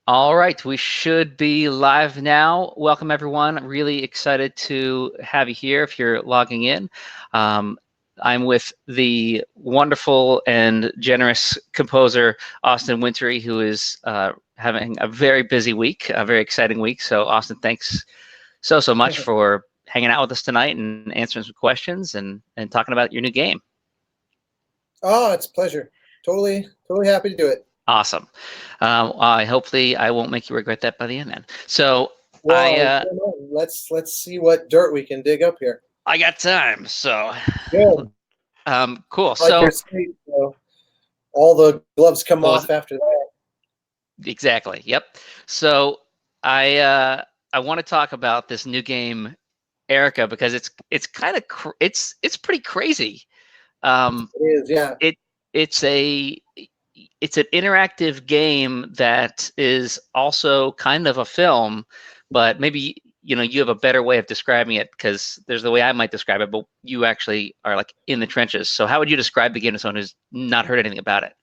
All right, we should be live now. Welcome, everyone. I'm really excited to have you here if you're logging in. I'm with the wonderful and generous composer, Austin Wintory, who is having a very busy week, a very exciting week. So, Austin, thanks so much for hanging out with us tonight and answering some questions and talking about your new game. Oh, it's a pleasure. Totally happy to do it. Awesome. Hopefully I won't make you regret that by the end then. So Well, let's see what dirt we can dig up here. I got time. So Good. Cool. Like So your state, so all the gloves come off after that. exactly. Yep. So I want to talk about this new game, ERICA, because it's kind of it's pretty crazy. It is, yeah. It's an interactive game that is also kind of a film, but maybe you have a better way of describing it, because there's the way I might describe it, but you actually are like in the trenches. So how would you describe the game to someone who's not heard anything about it?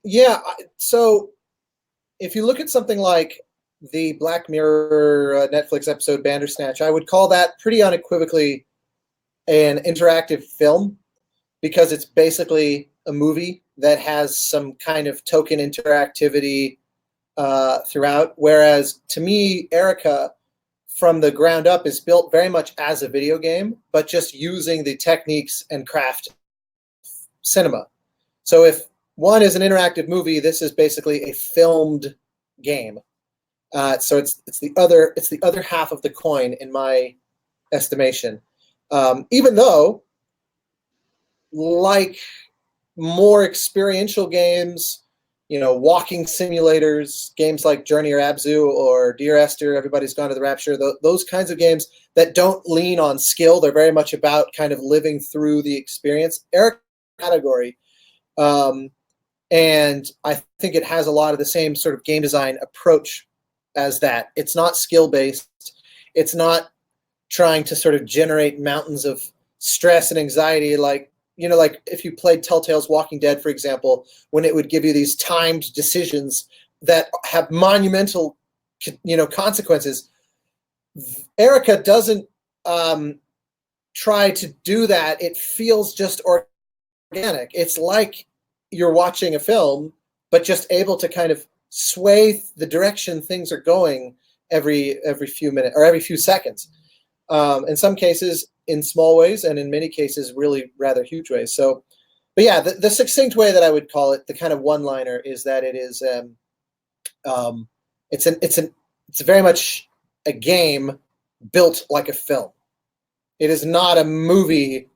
Yeah, so if you look at something like the Black Mirror Netflix episode Bandersnatch, I would call that pretty unequivocally an interactive film, because it's basically a movie that has some kind of token interactivity throughout. Whereas to me, ERICA from the ground up is built very much as a video game, but just using the techniques and craft cinema. So if one is an interactive movie, this is basically a filmed game. So it's the other half of the coin in my estimation. Even though, like more experiential games, walking simulators, games like Journey or Abzu or Dear Esther, Everybody's Gone to the Rapture, those kinds of games that don't lean on skill, they're very much about kind of living through the experience. ERICA category, and I think it has a lot of the same sort of game design approach as that. It's not skill-based. It's not trying to sort of generate mountains of stress and anxiety like if you played Telltale's Walking Dead, for example, when it would give you these timed decisions that have monumental, consequences. ERICA doesn't try to do that. It feels just organic. It's like you're watching a film, but just able to kind of sway the direction things are going every few minutes or every few seconds. In some cases, in small ways, and in many cases, really rather huge ways. So, but yeah, the succinct way that I would call it, the kind of one-liner, is that it is it's very much a game built like a film. It is not a movie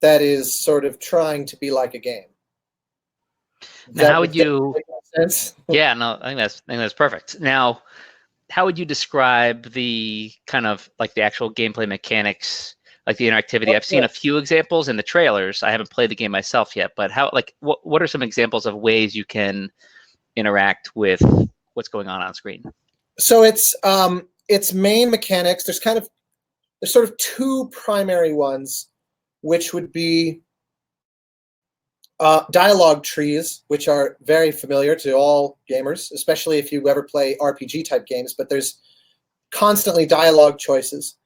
that is sort of trying to be like a game. Now, how would you? Make sense? Yeah, no, I think that's perfect. Now, how would you describe the kind of like the actual gameplay mechanics, like the interactivity? I've seen a few examples in the trailers. I haven't played the game myself yet, but what are some examples of ways you can interact with what's going on screen? So its main mechanics, there's sort of two primary ones, which would be dialogue trees, which are very familiar to all gamers, especially if you ever play RPG type games, but there's constantly dialogue choices.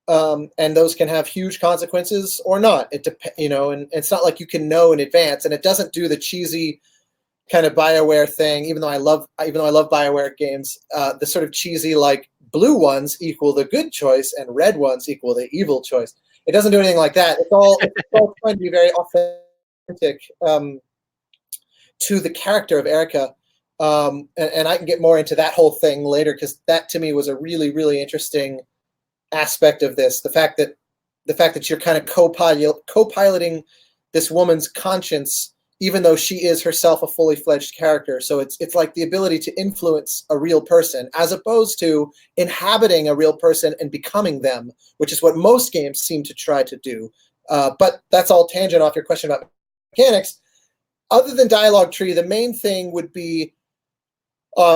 And those can have huge consequences or not. It and it's not like you can know in advance, and it doesn't do the cheesy kind of BioWare thing, even though I love BioWare games, the sort of cheesy like blue ones equal the good choice and red ones equal the evil choice. It doesn't do anything like that. It's all trying to be very authentic to the character of ERICA, and I can get more into that whole thing later, because that to me was a really, really interesting aspect of this. The fact that you're kind of co-piloting this woman's conscience, even though she is herself a fully fledged character. So it's like the ability to influence a real person, as opposed to inhabiting a real person and becoming them, which is what most games seem to try to do. But that's all tangent off your question about mechanics. Other than dialogue tree, the main thing would be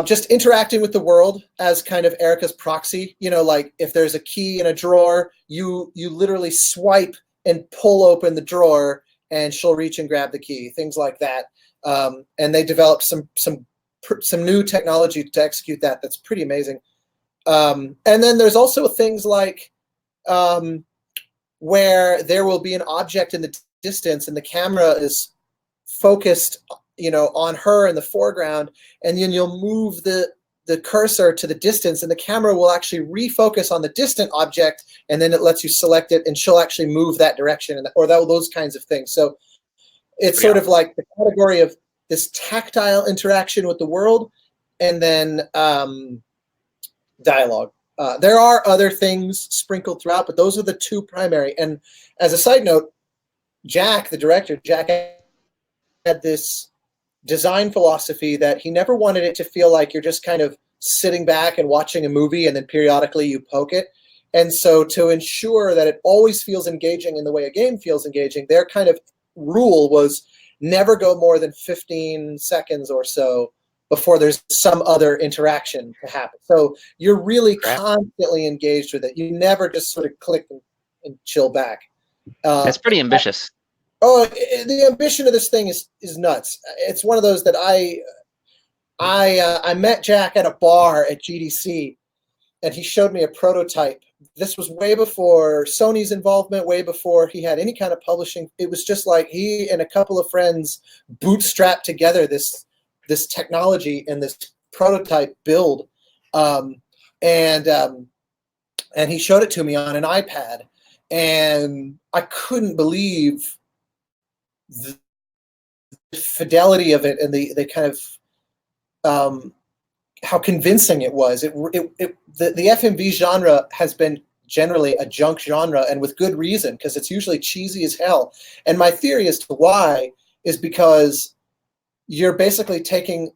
just interacting with the world as kind of ERICA's proxy. Like if there's a key in a drawer, you literally swipe and pull open the drawer, and she'll reach and grab the key. Things like that. And they developed some some new technology to execute that. That's pretty amazing. And then there's also things like where there will be an object in the distance and the camera is focused, on her in the foreground, and then you'll move the cursor to the distance and the camera will actually refocus on the distant object, and then it lets you select it and she'll actually move that direction, or those kinds of things. So it's sort of like the category of this tactile interaction with the world, and then dialogue. There are other things sprinkled throughout, but those are the two primary. And as a side note, Jack, the director, had this design philosophy that he never wanted it to feel like you're just kind of sitting back and watching a movie and then periodically you poke it. And so to ensure that it always feels engaging in the way a game feels engaging, their kind of rule was never go more than 15 seconds or so before there's some other interaction to happen. So you're really constantly engaged with it. You never just sort of click and chill back. That's pretty ambitious. Oh, the ambition of this thing is nuts. It's one of those that I met Jack at a bar at GDC, and he showed me a prototype. This was way before Sony's involvement, way before he had any kind of publishing. It was just like he and a couple of friends bootstrapped together this technology and this prototype build, and he showed it to me on an iPad, and I couldn't believe the fidelity of it and the kind of how convincing it was. The FMV genre has been generally a junk genre, and with good reason, because it's usually cheesy as hell. And my theory as to why is because you're basically taking,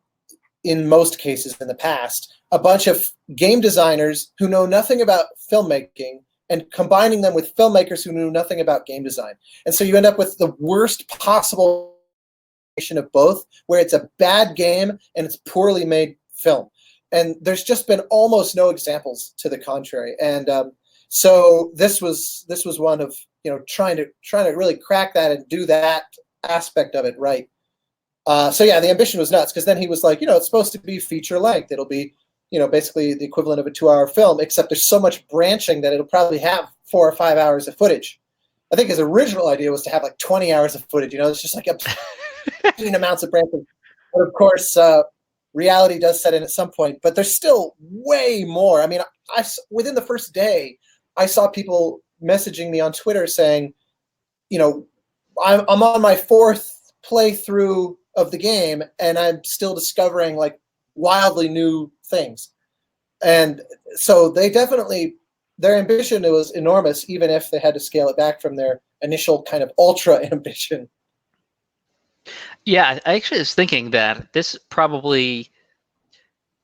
in most cases in the past, a bunch of game designers who know nothing about filmmaking and combining them with filmmakers who knew nothing about game design. And so you end up with the worst possible of both, where it's a bad game and it's poorly made film. And there's just been almost no examples to the contrary. And so this was one of trying to really crack that and do that aspect of it right. So yeah, the ambition was nuts, because then he was like, it's supposed to be feature length. It'll be basically the equivalent of a 2-hour film, except there's so much branching that it'll probably have 4 or 5 hours of footage. I think his original idea was to have like 20 hours of footage. It's just like obscene amounts of branching. But of course, reality does set in at some point. But there's still way more. I mean, within the first day, I saw people messaging me on Twitter saying, I'm on my 4th playthrough of the game, and I'm still discovering like wildly new things. And so their ambition was enormous, even if they had to scale it back from their initial kind of ultra ambition. Yeah, I actually was thinking that this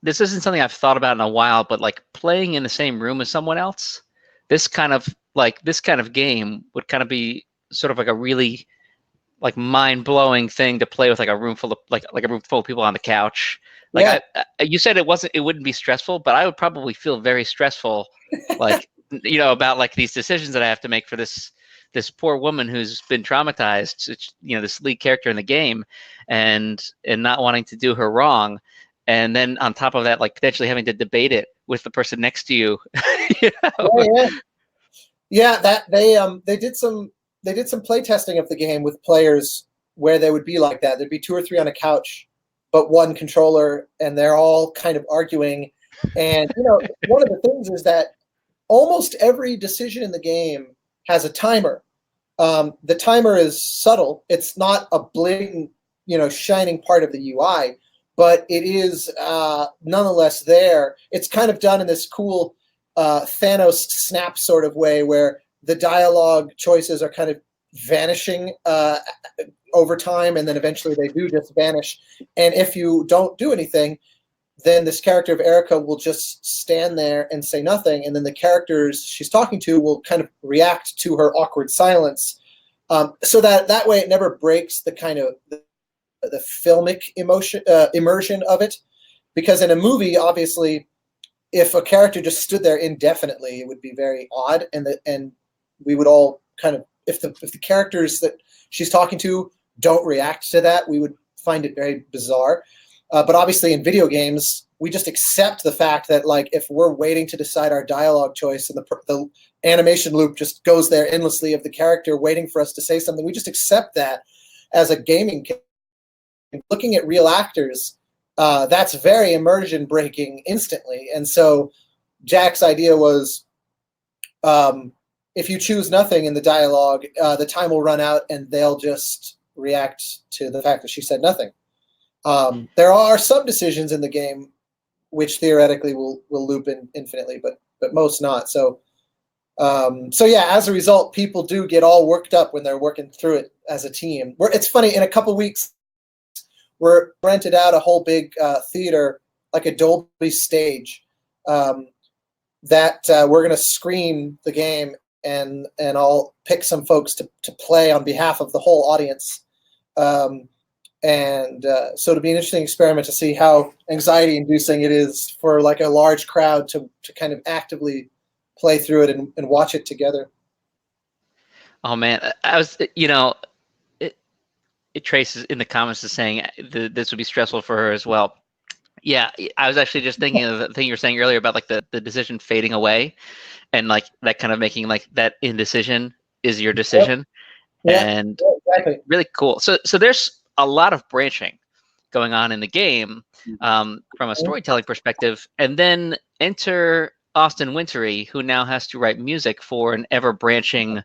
isn't something I've thought about in a while, but like playing in the same room as someone else, this kind of game would kind of be sort of like a really like mind-blowing thing to play with, like a room full of people on the couch. Like, yeah. You said it wouldn't be stressful, but I would probably feel very stressful, like about like these decisions that I have to make for this poor woman who's been traumatized, this lead character in the game, and not wanting to do her wrong, and then on top of that, like potentially having to debate it with the person next to you. Yeah, that they did some play testing of the game with players where they would be like that. There'd be 2 or 3 on a couch, but one controller, and they're all kind of arguing. And one of the things is that almost every decision in the game has a timer. The timer is subtle. It's not a blatant, shining part of the UI, but it is nonetheless there. It's kind of done in this cool Thanos snap sort of way, where the dialogue choices are kind of vanishing over time, and then eventually they do just vanish. And if you don't do anything, then this character of Erica will just stand there and say nothing, and then the characters she's talking to will kind of react to her awkward silence, so that way it never breaks the kind of the filmic immersion of it. Because in a movie, obviously, if a character just stood there indefinitely, it would be very odd, and we would all kind of, if the characters that she's talking to don't react to that, we would find it very bizarre. But obviously in video games, we just accept the fact that like if we're waiting to decide our dialogue choice and the animation loop just goes there endlessly of the character waiting for us to say something, we just accept that as a gaming game. Looking at real actors, that's very immersion breaking instantly. And so Jack's idea was, if you choose nothing in the dialogue, the time will run out and they'll just react to the fact that she said nothing. There are some decisions in the game which theoretically will loop in infinitely, but most not. So yeah, as a result, people do get all worked up when they're working through it as a team. It's funny, in a couple weeks, we're rented out a whole big theater, like a Dolby stage, that we're going to screen the game, and I'll pick some folks to play on behalf of the whole audience. So it'll be an interesting experiment to see how anxiety-inducing it is for like a large crowd to kind of actively play through it and watch it together. Oh man, I was, you know, it traces in the comments is saying this would be stressful for her as well. Yeah, I was actually just thinking of the thing you were saying earlier about like the decision fading away, and like that kind of making like that indecision is your decision. Yep. And exactly. Really cool. So there's a lot of branching going on in the game from a storytelling perspective, and then enter Austin Wintory, who now has to write music for an ever branching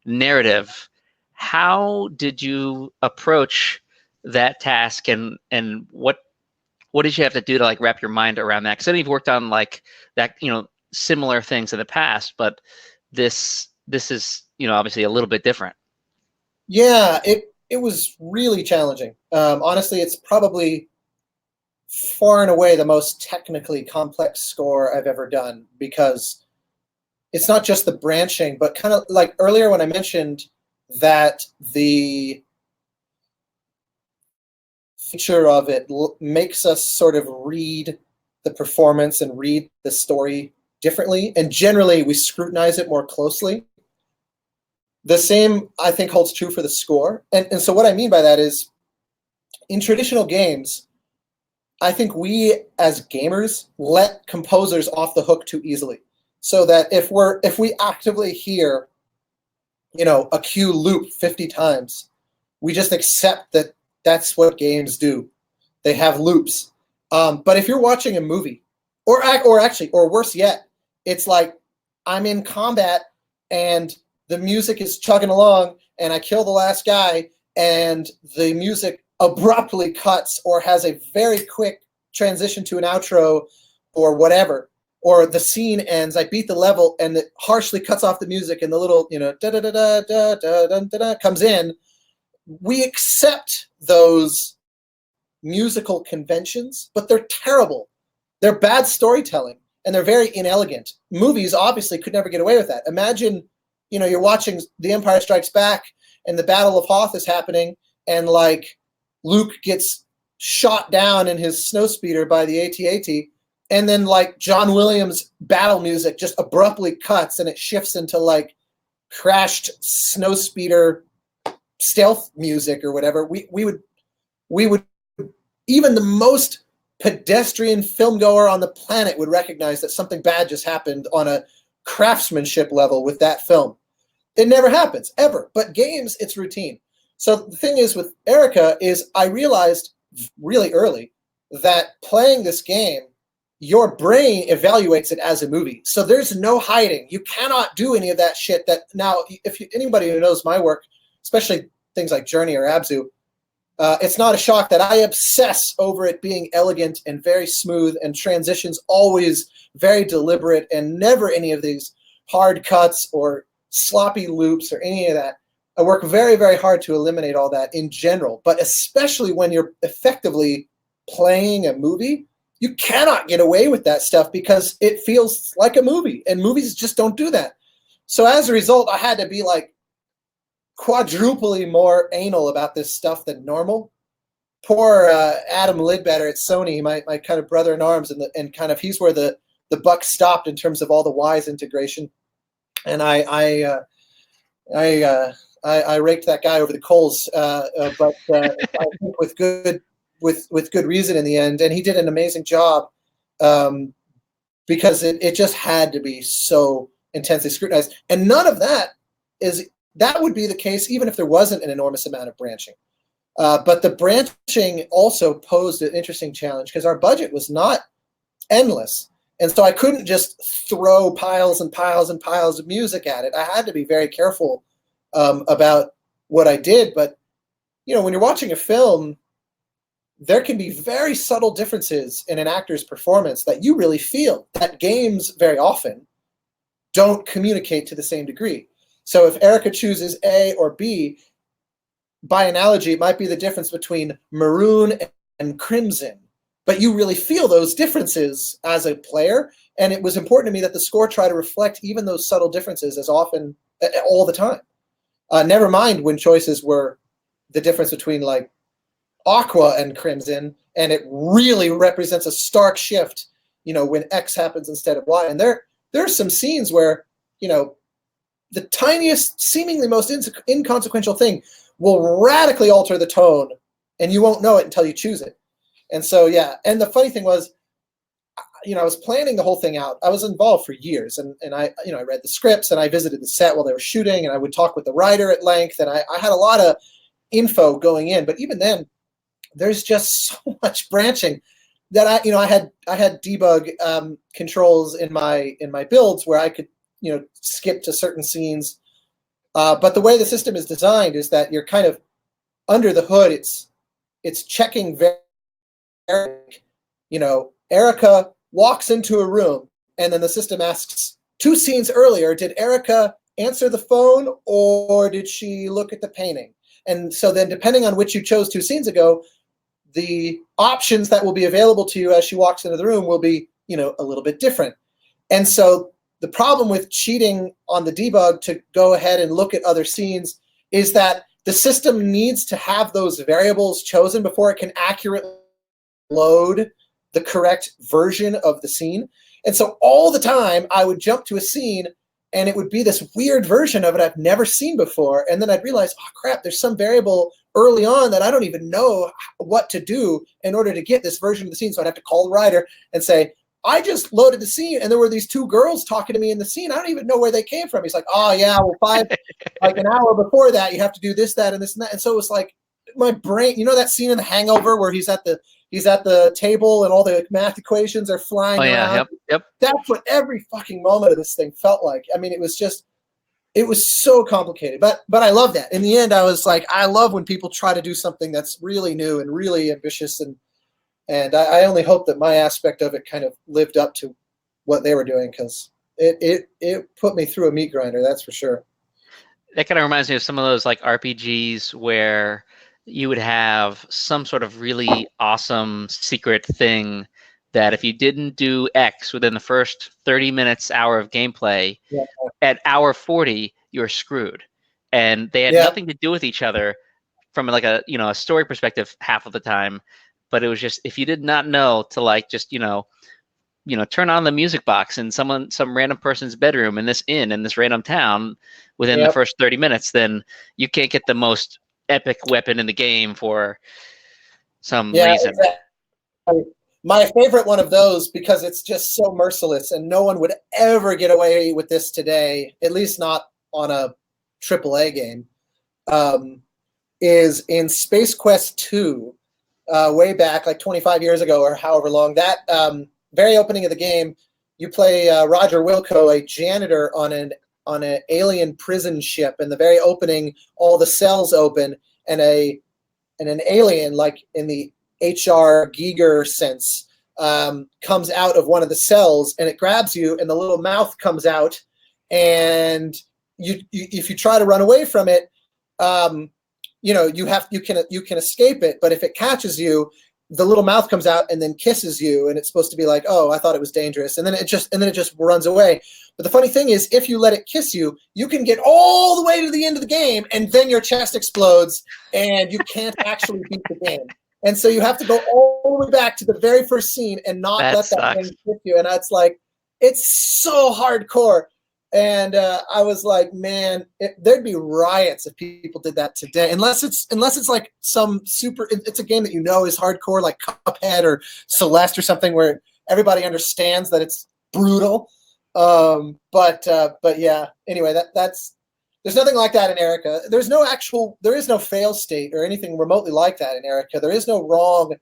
narrative. How did you approach that task, and what did you have to do to like wrap your mind around that? Because I know you've worked on like that, you know, similar things in the past, but this is, you know, obviously a little bit different. Yeah, it was really challenging. Honestly, it's probably far and away the most technically complex score I've ever done, because it's not just the branching, but kind of like earlier when I mentioned that the feature of it makes us sort of read the performance and read the story differently, and generally we scrutinize it more closely. The same, I think, holds true for the score. And so what I mean by that is, in traditional games, I think we as gamers let composers off the hook too easily. So that if we actively hear, you know, a cue loop 50 times, we just accept that that's what games do. They have loops. But if you're watching a movie, or worse yet, it's like I'm in combat and the music is chugging along and I kill the last guy and the music abruptly cuts or has a very quick transition to an outro or whatever, or the scene ends, I beat the level and it harshly cuts off the music and the little, you know, da da da da da da da da comes in. We accept those musical conventions, but they're terrible. They're bad storytelling and they're very inelegant. Movies obviously could never get away with that. Imagine, you know, you're watching The Empire Strikes Back and the Battle of Hoth is happening, and like Luke gets shot down in his snowspeeder by the AT-AT, and then like John Williams' battle music just abruptly cuts and it shifts into like crashed snowspeeder stealth music or whatever. We would even the most pedestrian film goer on the planet would recognize that something bad just happened on a craftsmanship level with that film. It never happens, ever. But games, it's routine. So the thing is with Erica is I realized really early that playing this game, your brain evaluates it as a movie. So there's no hiding. You cannot do any of that shit that now, anybody who knows my work, especially things like Journey or Abzu, it's not a shock that I obsess over it being elegant and very smooth and transitions always very deliberate and never any of these hard cuts or sloppy loops or any of that. I work very, very hard to eliminate all that in general, but especially when you're effectively playing a movie, you cannot get away with that stuff because it feels like a movie, and movies just don't do that. So as a result, I had to be like quadruply more anal about this stuff than normal. Poor Adam Lidbetter at Sony, my kind of brother in arms, and kind of he's where the buck stopped in terms of all the Wise integration, and I raked that guy over the coals, but I think with good with good reason in the end, and he did an amazing job, because it just had to be so intensely scrutinized. And none of that would be the case even if there wasn't an enormous amount of branching. But the branching also posed an interesting challenge because our budget was not endless. And so I couldn't just throw piles and piles and piles of music at it. I had to be very careful about what I did. But, when you're watching a film, there can be very subtle differences in an actor's performance that you really feel, that games very often don't communicate to the same degree. So if Erica chooses A or B, by analogy, it might be the difference between maroon and crimson. But you really feel those differences as a player. And it was important to me that the score try to reflect even those subtle differences as often, all the time. Never mind when choices were the difference between like aqua and crimson, and it really represents a stark shift, when X happens instead of Y. And there are some scenes where, the tiniest, seemingly most inconsequential thing will radically alter the tone, and you won't know it until you choose it. And so, yeah. And the funny thing was, I was planning the whole thing out. I was involved for years, and I read the scripts, and I visited the set while they were shooting, and I would talk with the writer at length, and I had a lot of info going in. But even then, there's just so much branching that I had debug controls in my builds where I could skip to certain scenes. But the way the system is designed is that you're kind of under the hood. It's checking very, Erica walks into a room, and then the system asks 2 scenes earlier, did Erica answer the phone or did she look at the painting? And so then depending on which you chose 2 scenes ago, the options that will be available to you as she walks into the room will be, a little bit different. And so the problem with cheating on the debug to go ahead and look at other scenes is that the system needs to have those variables chosen before it can accurately load the correct version of the scene. And so all the time I would jump to a scene and it would be this weird version of it I've never seen before. And then I'd realize, oh crap, there's some variable early on that I don't even know what to do in order to get this version of the scene. So I'd have to call the writer and say, I just loaded the scene and there were these 2 girls talking to me in the scene. I don't even know where they came from. He's like, oh yeah, well like an hour before that, you have to do this, that, and this and that. And so it was like my brain, that scene in The Hangover where he's at the table and all the math equations are flying around. Yep. That's what every fucking moment of this thing felt like. I mean, it was so complicated, but I love that. In the end, I was like, I love when people try to do something that's really new and really ambitious, and I only hope that my aspect of it kind of lived up to what they were doing, because it put me through a meat grinder, that's for sure. That kind of reminds me of some of those like RPGs where you would have some sort of really awesome secret thing that if you didn't do X within the first 30 minutes, hour of gameplay, at hour 40, you're screwed. And they had nothing to do with each other from like a story perspective half of the time. But it was just, if you did not know to like just, turn on the music box in some random person's bedroom in this inn in this random town within the first 30 minutes, then you can't get the most epic weapon in the game for some reason. Exactly. My favorite one of those, because it's just so merciless and no one would ever get away with this today, at least not on a AAA game, is in Space Quest 2, way back like 25 years ago or however long. That very opening of the game, you play Roger Wilco, a janitor on an alien prison ship. In the very opening, all the cells open, and an alien, like in the H.R. Giger sense, comes out of one of the cells, and it grabs you, and the little mouth comes out, and you if you try to run away from it, you can escape it, but if it catches you, the little mouth comes out and then kisses you, and it's supposed to be like, oh, I thought it was dangerous, and then it just runs away. But the funny thing is, if you let it kiss you, you can get all the way to the end of the game, and then your chest explodes, and you can't actually beat the game. And so you have to go all the way back to the very first scene and not let that thing kiss you. And it's like, it's so hardcore. And I was like, man, there'd be riots if people did that today. Unless it's like some super. It's a game that is hardcore, like Cuphead or Celeste or something, where everybody understands that it's brutal. But yeah. Anyway, that's there's nothing like that in Erica. There is no fail state or anything remotely like that in Erica. There is no wrong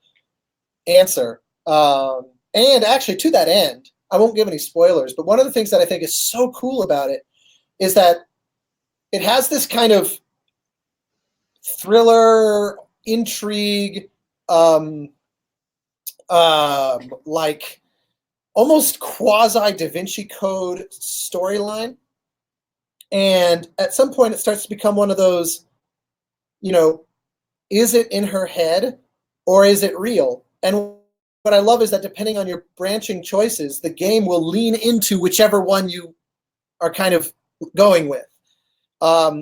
answer. And actually, to that end, I won't give any spoilers, but one of the things that I think is so cool about it is that it has this kind of thriller, intrigue, like almost quasi Da Vinci Code storyline. And at some point, it starts to become one of those, is it in her head or is it real? And what I love is that depending on your branching choices, the game will lean into whichever one you are kind of going with,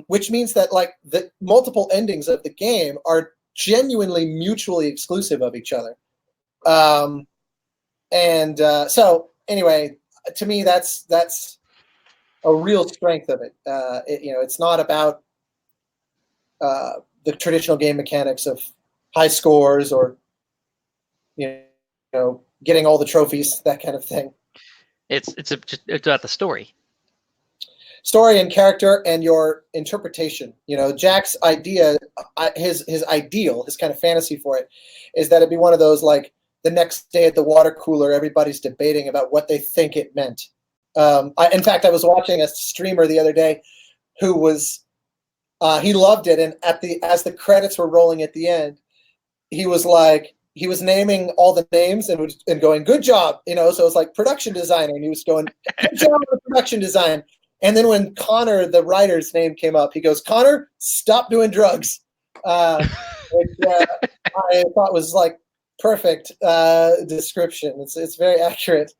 which means that like the multiple endings of the game are genuinely mutually exclusive of each other. So anyway, to me, that's a real strength of it. It's not about the traditional game mechanics of high scores or getting all the trophies, that kind of thing. It's about the story and character and your interpretation. Jack's idea, his ideal, his kind of fantasy for it is that it'd be one of those, like, the next day at the water cooler, everybody's debating about what they think it meant. In fact, I was watching a streamer the other day who was, he loved it, and as the credits were rolling at the end, he was naming all the names and going, good job, so it was like production designer, and he was going, good job with production design. And then when Connor, the writer's name, came up, he goes, Connor, stop doing drugs, which I thought was like perfect description. It's very accurate.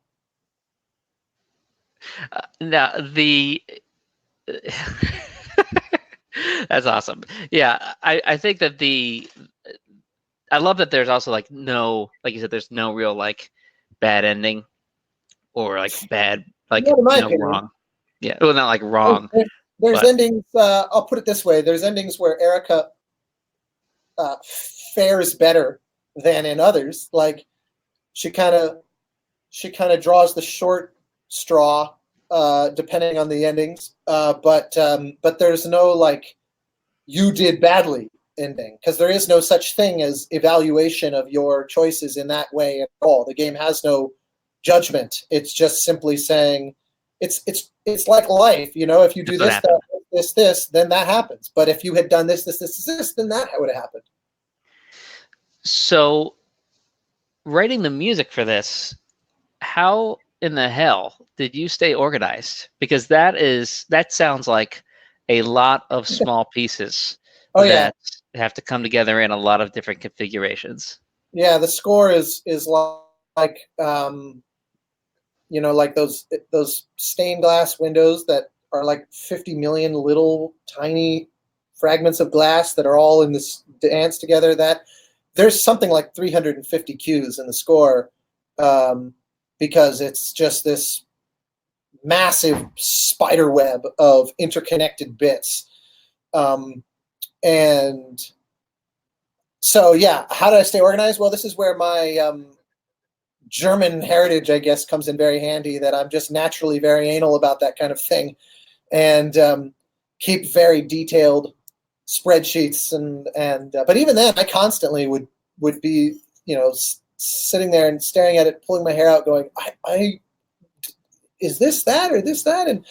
Now that's awesome. Yeah, I think that I love that there's also like no, like you said, there's no real like bad ending or like bad, like wrong. Yeah, well, not like wrong. There's endings. I'll put it this way: there's endings where Erica fares better than in others. Like she kind of draws the short straw, depending on the endings. But there's no like you did badly ending, because there is no such thing as evaluation of your choices in that way at all. The game has no judgment. It's just simply saying it's like life, if you do this, then that happens. But if you had done this, then that would have happened. So writing the music for this, how in the hell did you stay organized? Because that sounds like a lot of small pieces that have to come together in a lot of different configurations. Yeah, the score is like like those stained glass windows that are like 50 million little tiny fragments of glass that are all in this dance together. That there's something like 350 cues in the score, because it's just this massive spider web of interconnected bits. And so, yeah, how did I stay organized? Well, this is where my German heritage, I guess, comes in very handy, that I'm just naturally very anal about that kind of thing, and keep very detailed spreadsheets. But even then, I constantly would be, sitting there and staring at it, pulling my hair out, going, I is this that or this that? And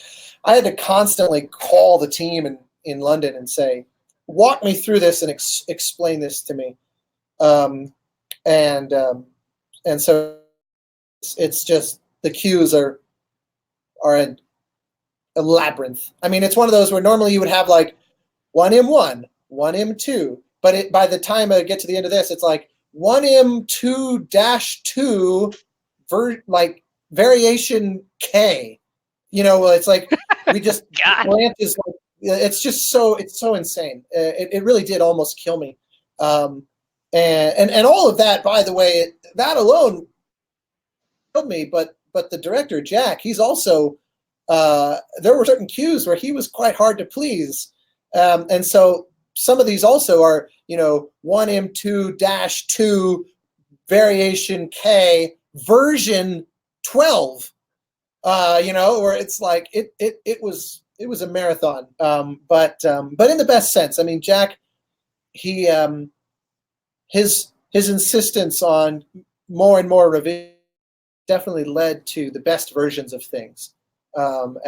I had to constantly call the team in London and say, walk me through this and explain this to me. And so it's just, the cues are a labyrinth. I mean, it's one of those where normally you would have like 1M1, 1M2, but by the time I get to the end of this, it's like 1M2-2 like variation K. It's like we just Grant is like, it's just it's so insane. It really did almost kill me. And all of that, by the way, that alone killed me. But the director, Jack, he's also there were certain cues where he was quite hard to please. And so some of these also are, 1M2-2 variation K version 12, where it's like it was a marathon, but in the best sense. I mean, Jack, he his insistence on more and more revision definitely led to the best versions of things, so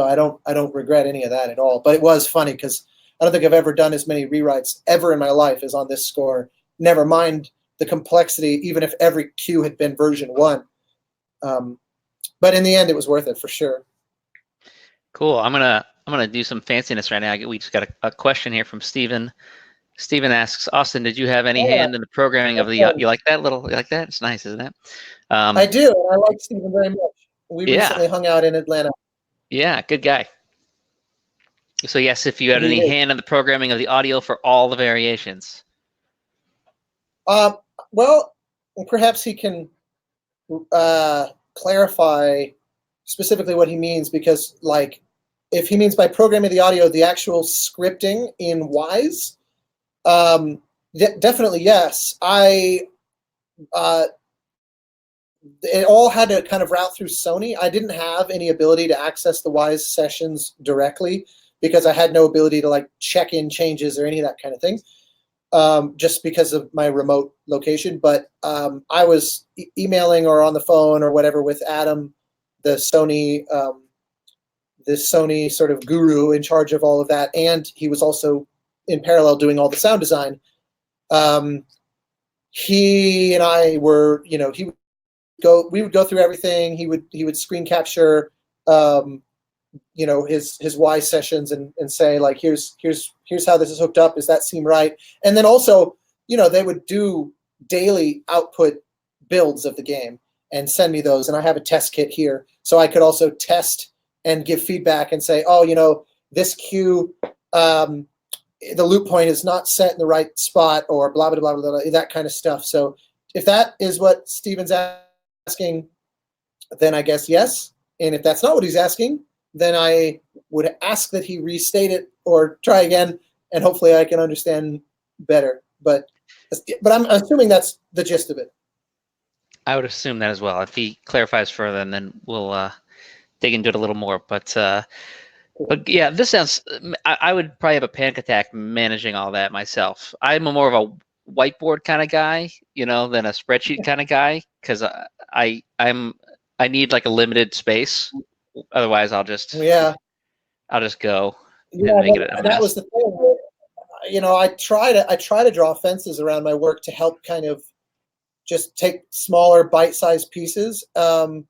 I don't regret any of that at all. But it was funny because I don't think I've ever done as many rewrites ever in my life as on this score. Never mind the complexity, even if every cue had been version 1. But in the end, it was worth it for sure. Cool. I'm gonna do some fanciness right now. We just got a question here from Steven. Steven asks, Austin, did you have any hand in the programming of the? You like that little? You like that? It's nice, isn't it? I do. I like Steven very much. We recently hung out in Atlanta. Yeah, good guy. So yes, if you had any hand in the programming of the audio for all the variations. Well, perhaps he can clarify specifically what he means, because, like, if he means by programming the audio the actual scripting in Wise, definitely yes. It all had to kind of route through Sony. I didn't have any ability to access the Wise sessions directly because I had no ability to, like, check in changes or any of that kind of thing, just because of my remote location. But I was emailing or on the phone or whatever with Adam, the Sony sort of guru in charge of all of that, and he was also in parallel doing all the sound design. He and I were, we would go through everything. He would screen capture, his Wise sessions and say, like, here's how this is hooked up. Does that seem right? And then also, they would do daily output builds of the game and send me those. And I have a test kit here, so I could also test and give feedback and say, oh, this cue, the loop point is not set in the right spot, or blah, blah, blah, blah, blah, that kind of stuff. So if that is what Steven's asking, then I guess yes. And if that's not what he's asking, then I would ask that he restate it or try again, and hopefully I can understand better. But I'm assuming that's the gist of it. I would assume that as well. If he clarifies further, and then we'll dig into it a little more. But yeah, this sounds. I would probably have a panic attack managing all that myself. I'm more of a whiteboard kind of guy, than a spreadsheet kind of guy, because I need like a limited space. Otherwise, I'll just go and make it a mess. That was the thing. I try to draw fences around my work to help kind of just take smaller bite-sized pieces. I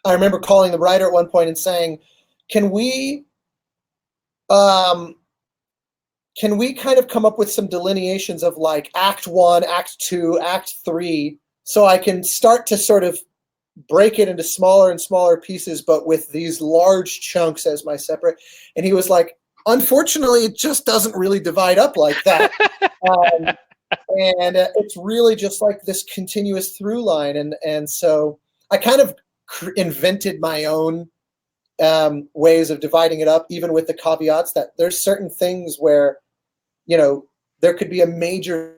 remember calling the writer at one point and saying, can we kind of come up with some delineations of, like, Act 1, Act 2, Act 3, so I can start to sort of break it into smaller and smaller pieces, but with these large chunks as my separate. And he was like, unfortunately, it just doesn't really divide up like that. And it's really just like this continuous through line. And so I kind of invented my own ways of dividing it up, even with the caveats that there's certain things where, there could be a major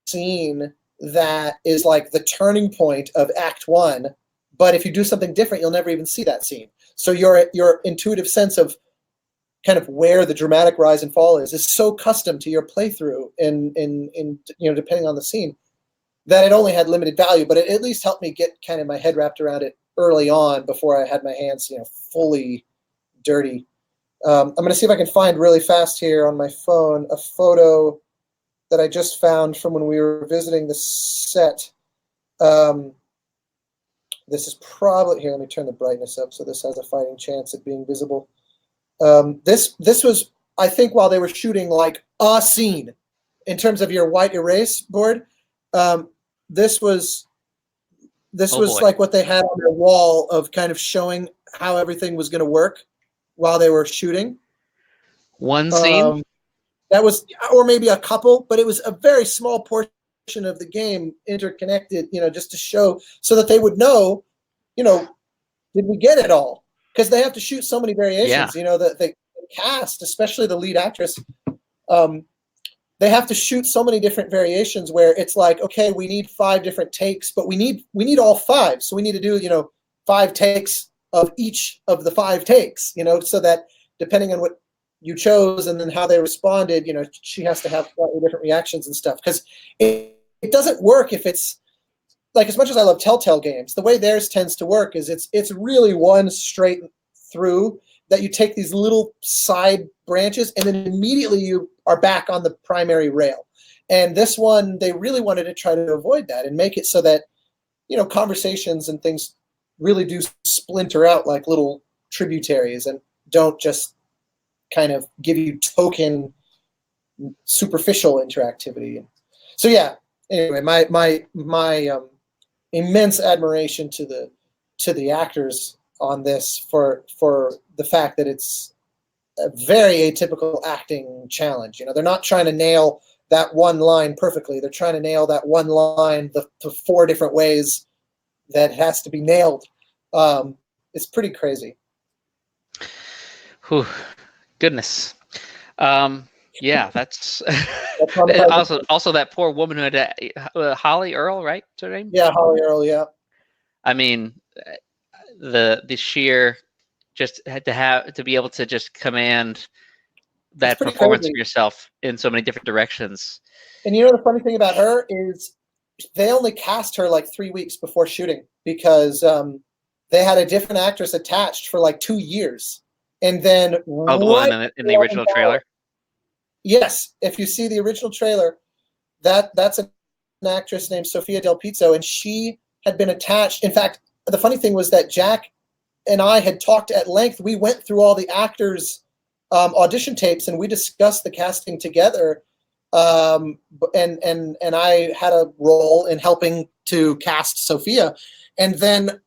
scene that is like the turning point of Act 1, but if you do something different, you'll never even see that scene. So your intuitive sense of kind of where the dramatic rise and fall is so custom to your playthrough in depending on the scene, that it only had limited value, but it at least helped me get kind of my head wrapped around it early on before I had my hands, fully dirty. I'm going to see if I can find really fast here on my phone a photo that I just found from when we were visiting the set. This is probably, here, let me turn the brightness up so this has a fighting chance at being visible. This was, I think, while they were shooting like a scene in terms of your white erase board. This was like what they had on their wall of kind of showing how everything was going to work while they were shooting. One scene? That was, or maybe a couple, but it was a very small portion of the game interconnected, just to show, so that they would know, did we get it all? Because they have to shoot so many variations. The cast, especially the lead actress, they have to shoot so many different variations where it's like, okay, we need 5 different takes, but we need all 5. So we need to do, 5 takes of each of the 5 takes, so that depending on what you chose and then how they responded, she has to have slightly different reactions and stuff. Because it doesn't work if it's like, as much as I love Telltale games, the way theirs tends to work is it's really one straight through, that you take these little side branches and then immediately you are back on the primary rail. And this one, they really wanted to try to avoid that and make it so that, conversations and things really do splinter out like little tributaries and don't just kind of give you token superficial interactivity. So yeah, anyway, my immense admiration to the actors on this for the fact that it's a very atypical acting challenge. They're not trying to nail that one line perfectly. They're trying to nail that one line the 4 different ways that has to be nailed. It's pretty crazy. Whew. Goodness. Yeah, that's also that poor woman who had Holly Earl, right? What's her name? Yeah, Holly Earl. Yeah. I mean, the sheer just had to be able to just command that performance crazy of yourself in so many different directions. And the funny thing about her is they only cast her like 3 weeks before shooting, because they had a different actress attached for like 2 years. And then the one in the original trailer? Yes. If you see the original trailer, that's an actress named Sofia Del Pizzo, and she had been attached. In fact, the funny thing was that Jack and I had talked at length. We went through all the actors' audition tapes, and we discussed the casting together. And I had a role in helping to cast Sophia. And then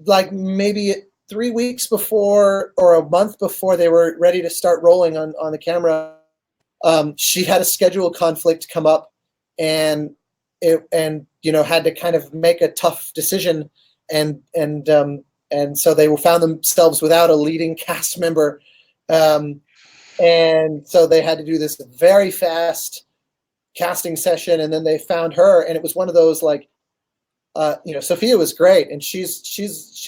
like maybe 3 weeks before or a month before they were ready to start rolling on the camera, she had a schedule conflict come up, and had to kind of make a tough decision, and so they found themselves without a leading cast member, and so they had to do this very fast casting session, and then they found her, and it was one of those like, Sophia was great, and she's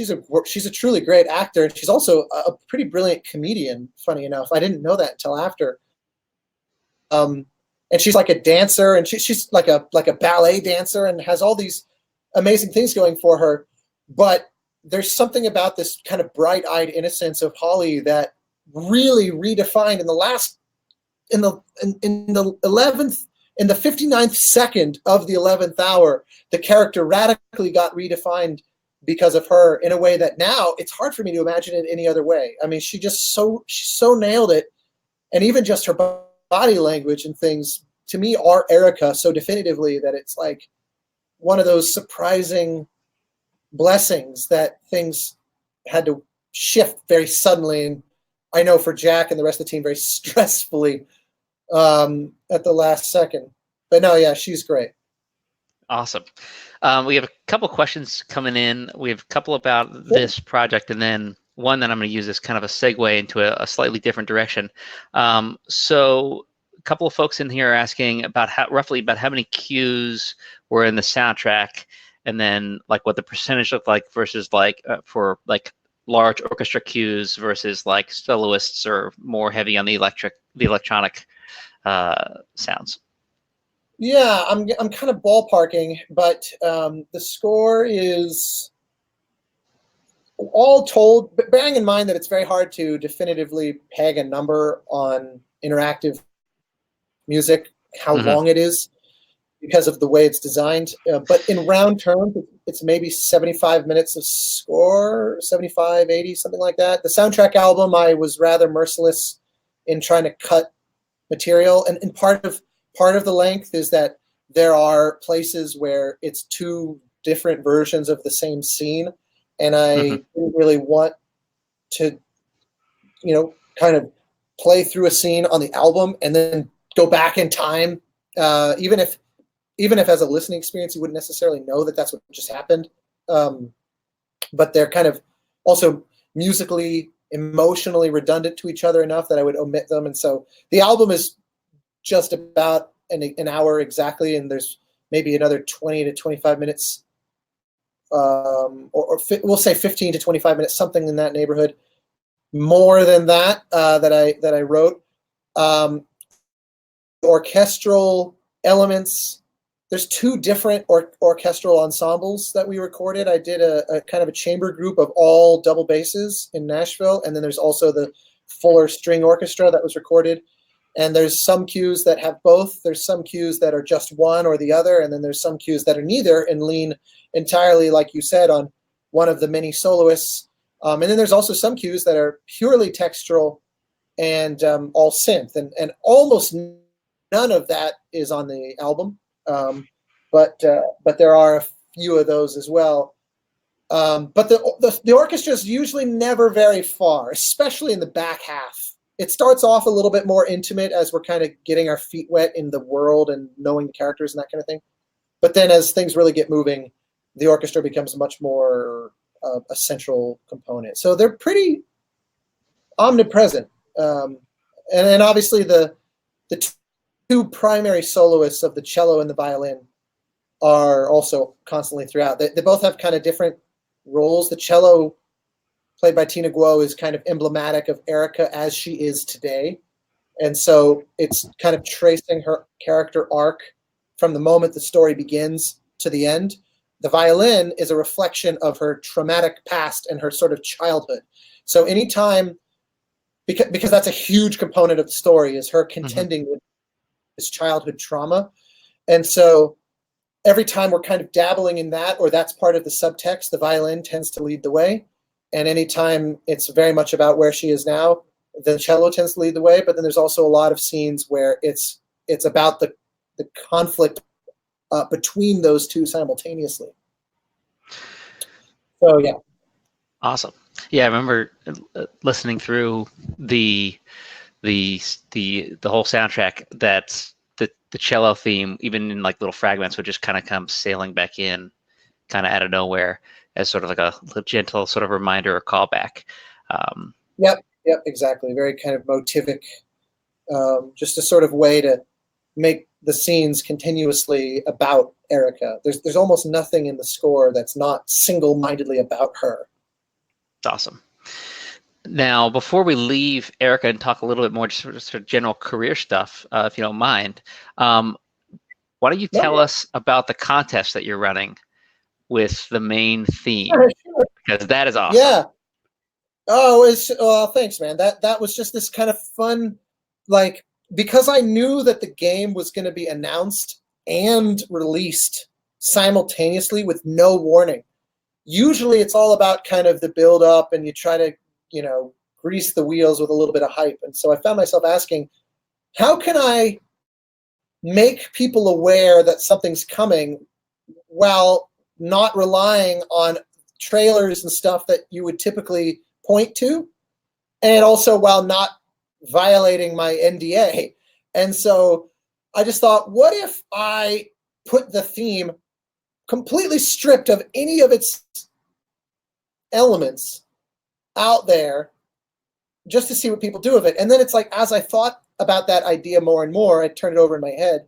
a truly great actor, and she's also a pretty brilliant comedian. Funny enough, I didn't know that until after. And she's like a dancer, and she's like a ballet dancer, and has all these amazing things going for her. But there's something about this kind of bright-eyed innocence of Holly that really redefined in the 59th second of the 11th hour, the character radically got redefined because of her in a way that now it's hard for me to imagine it any other way. I mean, she so nailed it, and even just her body language and things, to me, are Erica so definitively that it's like one of those surprising blessings that things had to shift very suddenly, and I know for Jack and the rest of the team, very stressfully at the last second. But no, yeah, she's great. Awesome. We have a couple questions coming in. We have a couple about this project, and then one that I'm going to use as kind of a segue into a slightly different direction. So a couple of folks in here are asking about roughly how many cues were in the soundtrack, and then like what the percentage looked like versus like for like large orchestra cues versus like soloists or more heavy on the electronic sounds. Yeah, I'm kind of ballparking, but the score is all told, but bearing in mind that it's very hard to definitively peg a number on interactive music, how long it is, because of the way it's designed. But in round terms, it's maybe 75 minutes of score, 75, 80, something like that. The soundtrack album, I was rather merciless in trying to cut material, and part of the length is that there are places where it's 2 different versions of the same scene, and I didn't really want to, kind of play through a scene on the album and then go back in time, even if as a listening experience you wouldn't necessarily know that that's what just happened. But they're kind of also musically, emotionally redundant to each other enough that I would omit them. And so the album is just about an hour exactly, and there's maybe another 20 to 25 minutes, we'll say 15 to 25 minutes, something in that neighborhood. More than that that I wrote. Orchestral elements. There's two different orchestral ensembles that we recorded. I did a kind of a chamber group of all double basses in Nashville, and then there's also the fuller string orchestra that was recorded. And there's some cues that have both. There's some cues that are just one or the other, and then there's some cues that are neither and lean entirely, like you said, on one of the many soloists. And then there's also some cues that are purely textural and all synth, and almost none of that is on the album. But there are a few of those as well. But the orchestra is usually never very far, especially in the back half. It starts off a little bit more intimate as we're kind of getting our feet wet in the world and knowing the characters and that kind of thing. But then as things really get moving, the orchestra becomes much more a central component. So they're pretty omnipresent. And obviously the two primary soloists of the cello and the violin are also constantly throughout. They both have kind of different roles. The cello, played by Tina Guo, is kind of emblematic of Erica as she is today. And so it's kind of tracing her character arc from the moment the story begins to the end. The violin is a reflection of her traumatic past and her sort of childhood. So anytime, because that's a huge component of the story, is her contending with this childhood trauma. And so every time we're kind of dabbling in that, or that's part of the subtext, the violin tends to lead the way. And anytime it's very much about where she is now, the cello tends to lead the way. But then there's also a lot of scenes where it's about the conflict between those two simultaneously. So yeah. Awesome. Yeah, I remember listening through the whole soundtrack. That's the cello theme, even in like little fragments, would just kind of come sailing back in, kind of out of nowhere, as sort of like a gentle sort of reminder or callback. Yep, exactly. Very kind of motivic, just a sort of way to make the scenes continuously about Erica. There's almost nothing in the score that's not single-mindedly about her. It's awesome. Now, before we leave Erica and talk a little bit more just sort of general career stuff, if you don't mind, why don't you tell us about the contest that you're running with the main theme? Sure. Because that is awesome. Yeah. Oh, thanks, man. That was just this kind of fun, like, because I knew that the game was going to be announced and released simultaneously with no warning. Usually it's all about kind of the build up, and you try to, grease the wheels with a little bit of hype. And so I found myself asking, how can I make people aware that something's coming while not relying on trailers and stuff that you would typically point to, and also while not violating my NDA? And so I just thought, what if I put the theme completely stripped of any of its elements out there just to see what people do with it? And then it's like, as I thought about that idea more and more, I turned it over in my head.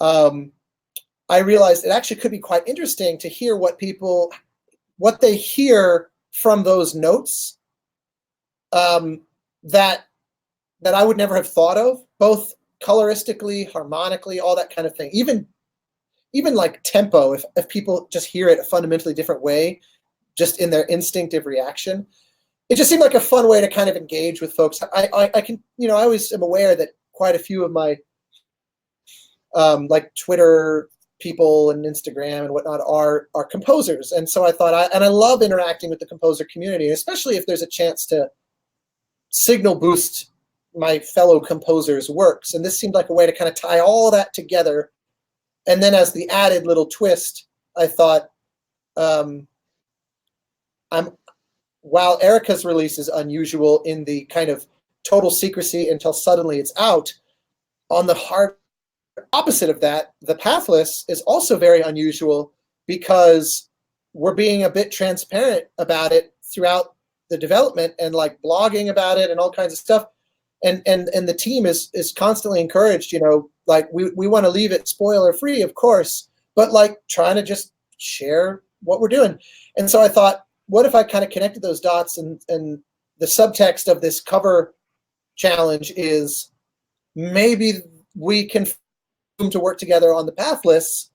I realized it actually could be quite interesting to hear what they hear from those notes that I would never have thought of, both coloristically, harmonically, all that kind of thing. Even like tempo, if people just hear it a fundamentally different way, just in their instinctive reaction. It just seemed like a fun way to kind of engage with folks. I can, I always am aware that quite a few of my like Twitter people and Instagram and whatnot are composers. And so I thought, I love interacting with the composer community, especially if there's a chance to signal boost my fellow composers' works. And this seemed like a way to kind of tie all that together. And then as the added little twist, I thought, while Erica's release is unusual in the kind of total secrecy until suddenly it's out. On the hard opposite of that, the pathless is also very unusual because we're being a bit transparent about it throughout the development and like blogging about it and all kinds of stuff. And the team is constantly encouraged, you know, like we want to leave it spoiler free, of course, but like trying to just share what we're doing. And so I thought, what if I kind of connected those dots, and the subtext of this cover challenge is maybe we can to work together on the pathless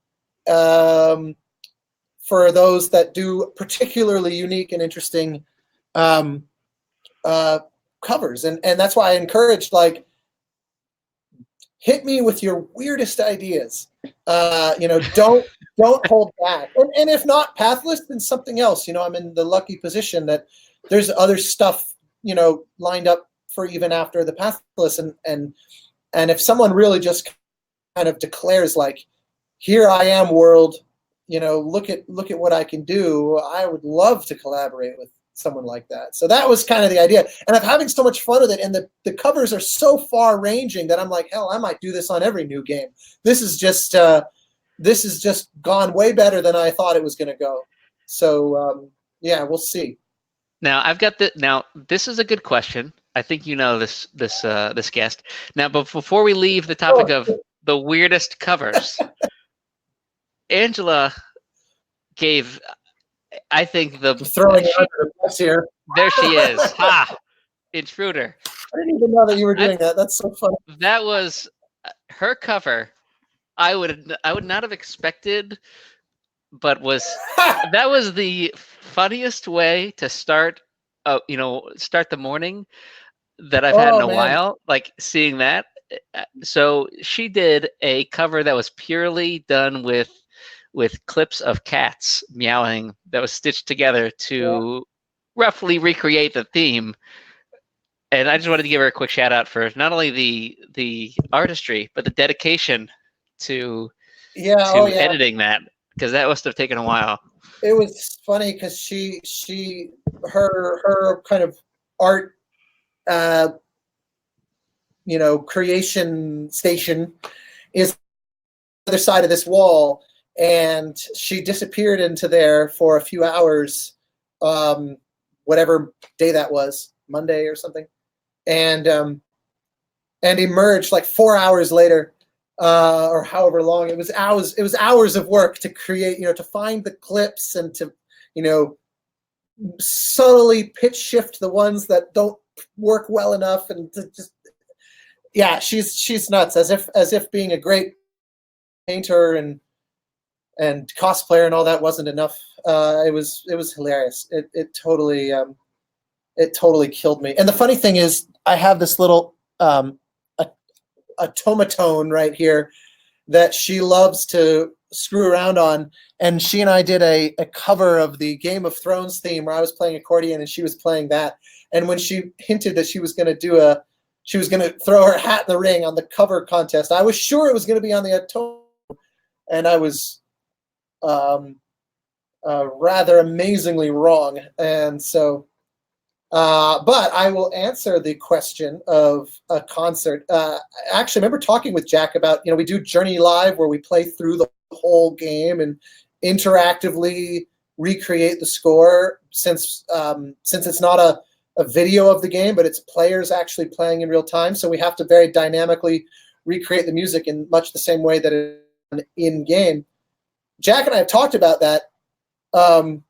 for those that do particularly unique and interesting covers. And that's why I encouraged, like, hit me with your weirdest ideas. You know, don't hold back. And if not pathless, then something else. You know, I'm in the lucky position that there's other stuff, you know, lined up for even after the pathless. And if someone really just kind of declares like, here I am world, you know, look at what I can do, I would love to collaborate with someone like that. So that was kind of the idea. And I'm having so much fun with it. And the covers are so far ranging that I'm like, hell, I might do this on every new game. This is just gone way better than I thought it was going to go. So yeah, we'll see. Now I've got the. Now this is a good question. I think you know this guest. Now, but before we leave the topic of the weirdest covers, Angela gave, I think, the throwing her under the bus here. There she is. Ha! Intruder. I didn't even know that you were doing that. That's so funny. That was her cover. I would not have expected, but that was the funniest way to start the morning that I've had in a while, like seeing that. So she did a cover that was purely done with clips of cats meowing that was stitched together to roughly recreate the theme. And I just wanted to give her a quick shout out for not only the artistry, but the dedication to editing that, because that must have taken a while. It was funny because her kind of art creation station is the other side of this wall, and she disappeared into there for a few hours, whatever day that was, Monday or something, and emerged like 4 hours later, or however long. It was hours of work to create, to find the clips and to, subtly pitch shift the ones that don't work well enough, and to just, yeah, she's nuts, as if being a great painter and cosplayer and all that wasn't enough. It was hilarious. It totally killed me. And the funny thing is, I have this little automaton right here that she loves to screw around on, and she and I did a cover of the Game of Thrones theme where I was playing accordion and she was playing that. And when she hinted that she was going to throw her hat in the ring on the cover contest, I was sure it was going to be on the automaton, and I was rather amazingly wrong. And so, but I will answer the question of a concert. I actually remember talking with Jack about, we do Journey Live where we play through the whole game and interactively recreate the score, since it's not a video of the game, but it's players actually playing in real time. So we have to very dynamically recreate the music in much the same way that it's in game. Jack and I have talked about that. I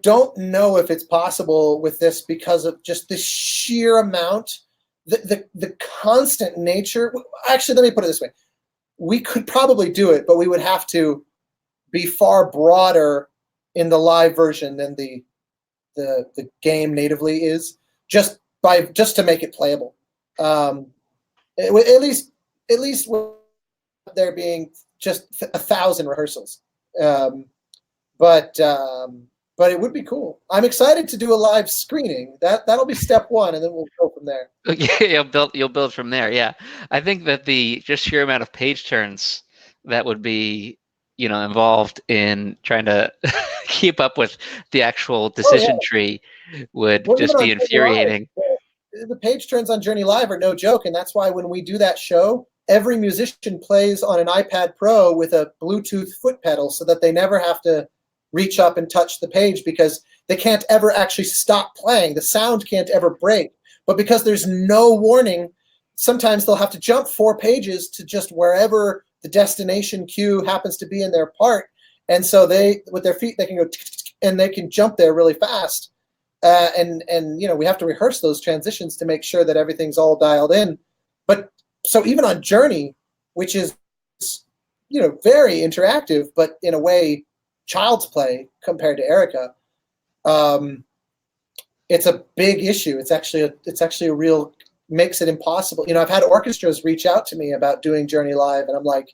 don't know if it's possible with this because of just the sheer amount, the constant nature. Actually, let me put it this way. We could probably do it, but we would have to be far broader in the live version than the game natively is, just to make it playable. At least there being just 1,000 rehearsals. But it would be cool. I'm excited to do a live screening. That'll be step one, and then we'll go from there. Yeah, you'll build from there. Yeah, I think that the just sheer amount of page turns that would be, involved in trying to keep up with the actual decision tree would just be infuriating. the page turns on Journey Live are no joke, and that's why when we do that show, every musician plays on an iPad Pro with a Bluetooth foot pedal so that they never have to reach up and touch the page, because they can't ever actually stop playing. The sound can't ever break. But because there's no warning, sometimes they'll have to jump 4 pages to just wherever the destination cue happens to be in their part. And so they, with their feet, they can go and they can jump there really fast. And you know, we have to rehearse those transitions to make sure that everything's all dialed in. But so even on Journey, which is, you know, very interactive, but in a way child's play compared to Erica, it's a big issue. It's actually a real, makes it impossible. You know, I've had orchestras reach out to me about doing Journey Live, and I'm like,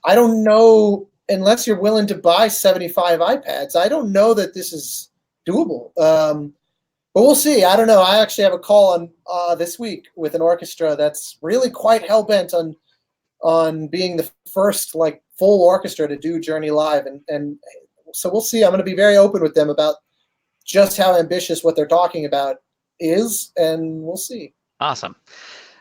I don't know, unless you're willing to buy 75 iPads, I don't know that this is doable. But we'll see. I don't know. I actually have a call on this week with an orchestra that's really quite hell-bent on being the first like full orchestra to do Journey Live, and so we'll see. I'm going to be very open with them about just how ambitious what they're talking about is, and we'll see. Awesome.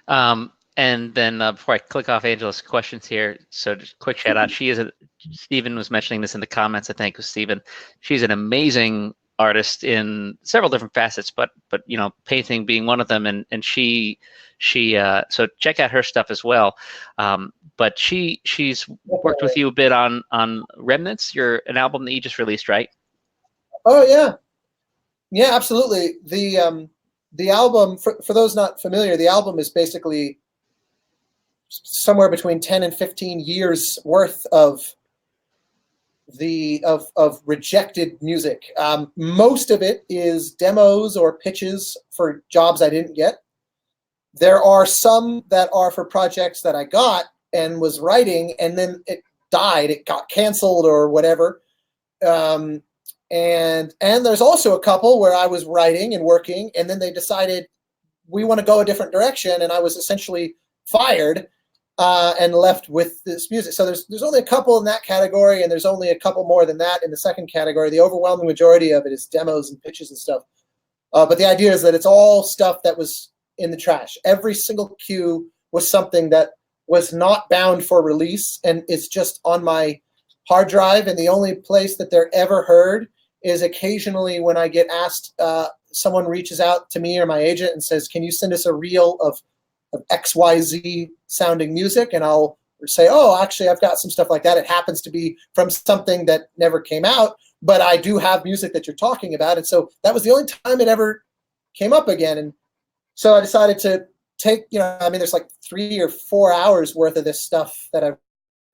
And then before I click off Angela's questions here, so just quick shout out. Stephen was mentioning this in the comments, I think, with Stephen. She's an amazing artist in several different facets, but you know, painting being one of them, and she so check out her stuff as well. But she's worked with you a bit on Remnants, an album that you just released, right? Oh yeah, absolutely. The album, for those not familiar, the album is basically somewhere between 10 and 15 years worth of rejected music. Most of it is demos or pitches for jobs I didn't get. There are some that are for projects that I got and was writing, and then it died, it got canceled or whatever. And there's also a couple where I was writing and working, and then they decided we want to go a different direction, and I was essentially fired and left with this music. So there's only a couple in that category, and there's only a couple more than that in the second category. The overwhelming majority of it is demos and pitches and stuff. But the idea is that it's all stuff that was in the trash. Every single cue was something that was not bound for release and is just on my hard drive, and the only place that they're ever heard is occasionally when I get asked, someone reaches out to me or my agent and says, can you send us a reel of XYZ sounding music? And I'll say, oh, actually, I've got some stuff like that. It happens to be from something that never came out, but I do have music that you're talking about. And so that was the only time it ever came up again. And so I decided to take, you know, I mean, there's like 3 or 4 hours worth of this stuff that I've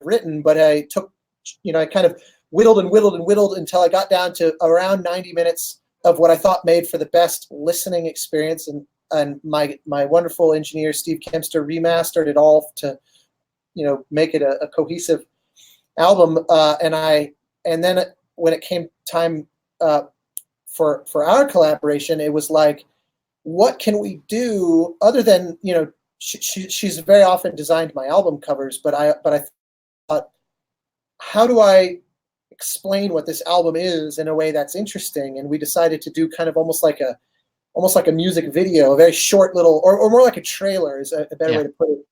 written, but I took, you know, I kind of whittled and whittled and whittled until I got down to around 90 minutes of what I thought made for the best listening experience. And my wonderful engineer, Steve Kempster, remastered it all to, you know, make it a cohesive album. And then when it came time for our collaboration, it was like, what can we do other than, you know, she's very often designed my album covers, but I thought, how do I explain what this album is in a way that's interesting? And we decided to do kind of almost like a music video, a very short little, or more like a trailer is a better way to put it,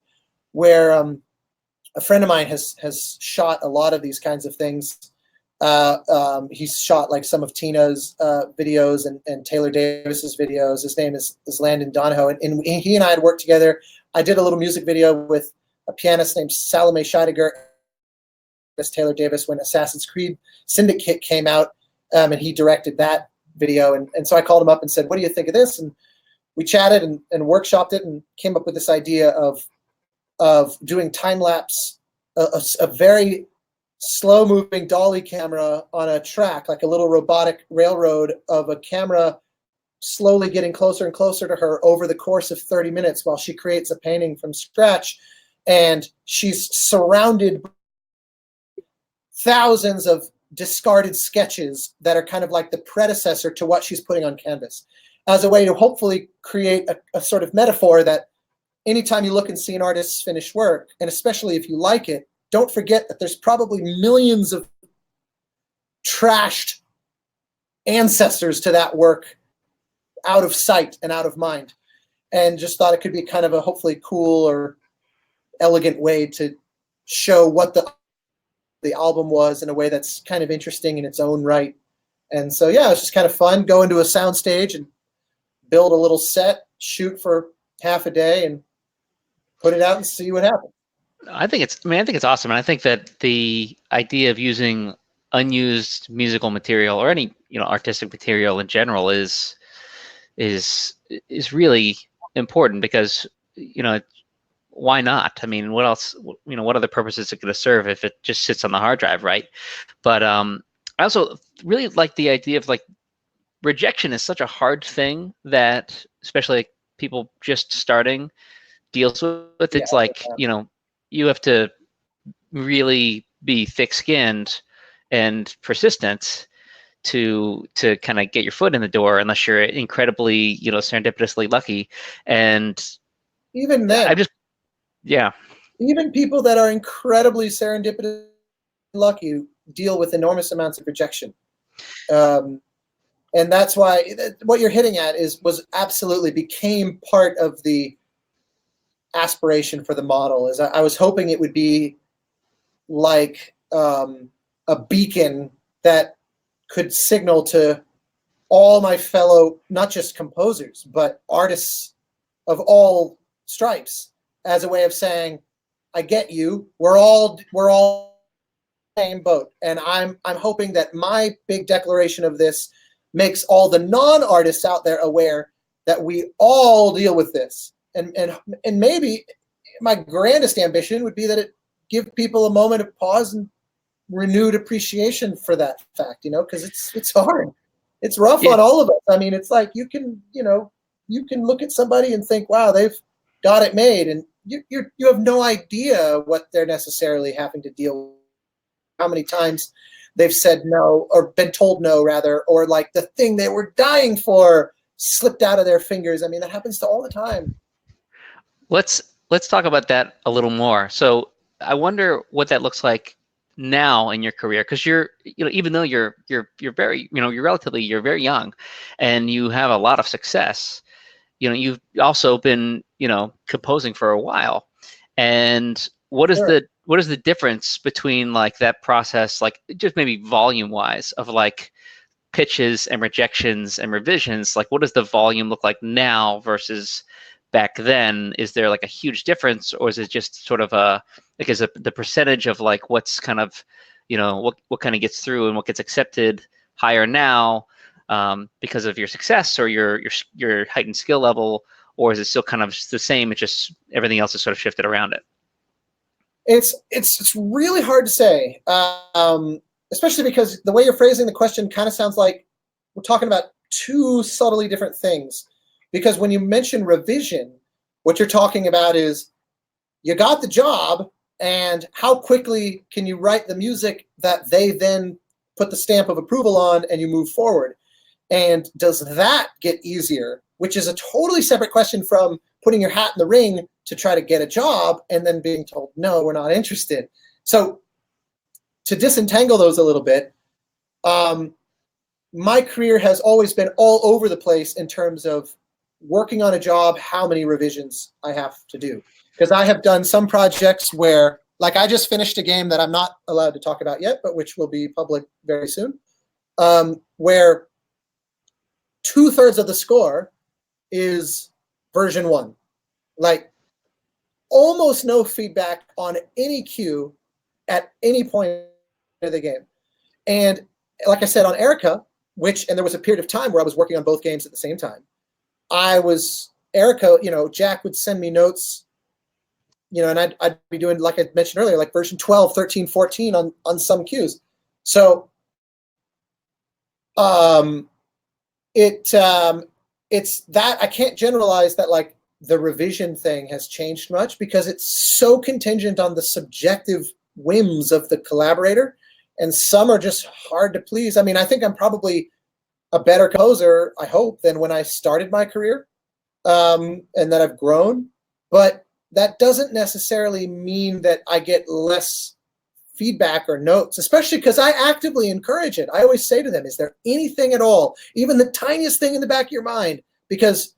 where a friend of mine has shot a lot of these kinds of things. He's shot like some of Tina's videos and Taylor Davis's videos. His name is Landon Donahoe, and he and I had worked together. I did a little music video with a pianist named Salome Scheidegger, Taylor Davis, when Assassin's Creed Syndicate came out, and he directed that video. And so I called him up and said, what do you think of this? And we chatted and workshopped it and came up with this idea of doing time-lapse, a very slow-moving dolly camera on a track, like a little robotic railroad of a camera slowly getting closer and closer to her over the course of 30 minutes while she creates a painting from scratch. And she's surrounded by thousands of discarded sketches that are kind of like the predecessor to what she's putting on canvas, as a way to hopefully create a sort of metaphor that anytime you look and see an artist's finished work, and especially if you like it, don't forget that there's probably millions of trashed ancestors to that work out of sight and out of mind. and just thought it could be kind of a hopefully cool or elegant way to show what the album was in a way that's kind of interesting in its own right. And so, yeah, it's just kind of fun. Go into a soundstage and build a little set, shoot for half a day, and put it out and see what happens. I think it's awesome, and I think that the idea of using unused musical material or any artistic material in general is really important, because why not? I mean, what else? What other purpose is it going to serve if it just sits on the hard drive, right? But I also really like the idea of, like, rejection is such a hard thing that, especially like people just starting, deals with. It's like, you have to really be thick-skinned and persistent to kind of get your foot in the door, unless you're incredibly serendipitously lucky. And even then, even people that are incredibly serendipitously lucky deal with enormous amounts of rejection. And that's why what you're hitting at was absolutely became part of the aspiration for the model. Is I was hoping it would be like a beacon that could signal to all my fellow, not just composers, but artists of all stripes, as a way of saying, I get you. We're all in the same boat. And I'm hoping that my big declaration of this makes all the non-artists out there aware that we all deal with this. And maybe my grandest ambition would be that it give people a moment of pause and renewed appreciation for that fact, because it's hard. It's rough on all of us. I mean, it's like you can look at somebody and think, wow, they've got it made, and you have no idea what they're necessarily having to deal with, how many times they've said no, or been told no rather, or like the thing they were dying for slipped out of their fingers. I mean, that happens to all the time. Let's talk about that a little more. So I wonder what that looks like now in your career, because you're even though you're very you're very young and you have a lot of success, you've also been composing for a while. And what is the difference between, like, that process, like just maybe volume wise, of like pitches and rejections and revisions? Like, what does the volume look like now versus back then? Is there like a huge difference, or is it just sort of the percentage of like what's kind of what kind of gets through and what gets accepted higher now because of your success or your heightened skill level, or is it still kind of the same? It's just everything else is sort of shifted around it. It's really hard to say, especially because the way you're phrasing the question kind of sounds like we're talking about two subtly different things. Because when you mention revision, what you're talking about is you got the job, and how quickly can you write the music that they then put the stamp of approval on and you move forward? And does that get easier? Which is a totally separate question from putting your hat in the ring to try to get a job and then being told, no, we're not interested. So to disentangle those a little bit, my career has always been all over the place in terms of working on a job, how many revisions I have to do. Because I have done some projects where, like, I just finished a game that I'm not allowed to talk about yet, but which will be public very soon, where 2/3 of the score is version 1. Like, almost no feedback on any cue at any point of the game. And like I said, on ERICA, and there was a period of time where I was working on both games at the same time, ERICA, Jack would send me notes, and I'd be doing, like I mentioned earlier, like version 12, 13, 14 on some cues. So it's that I can't generalize that, like, the revision thing has changed much, because it's so contingent on the subjective whims of the collaborator, and some are just hard to please. I mean, I think I'm probably a better composer, I hope, than when I started my career, and that I've grown. But that doesn't necessarily mean that I get less feedback or notes, especially because I actively encourage it. I always say to them, is there anything at all, even the tiniest thing in the back of your mind? Because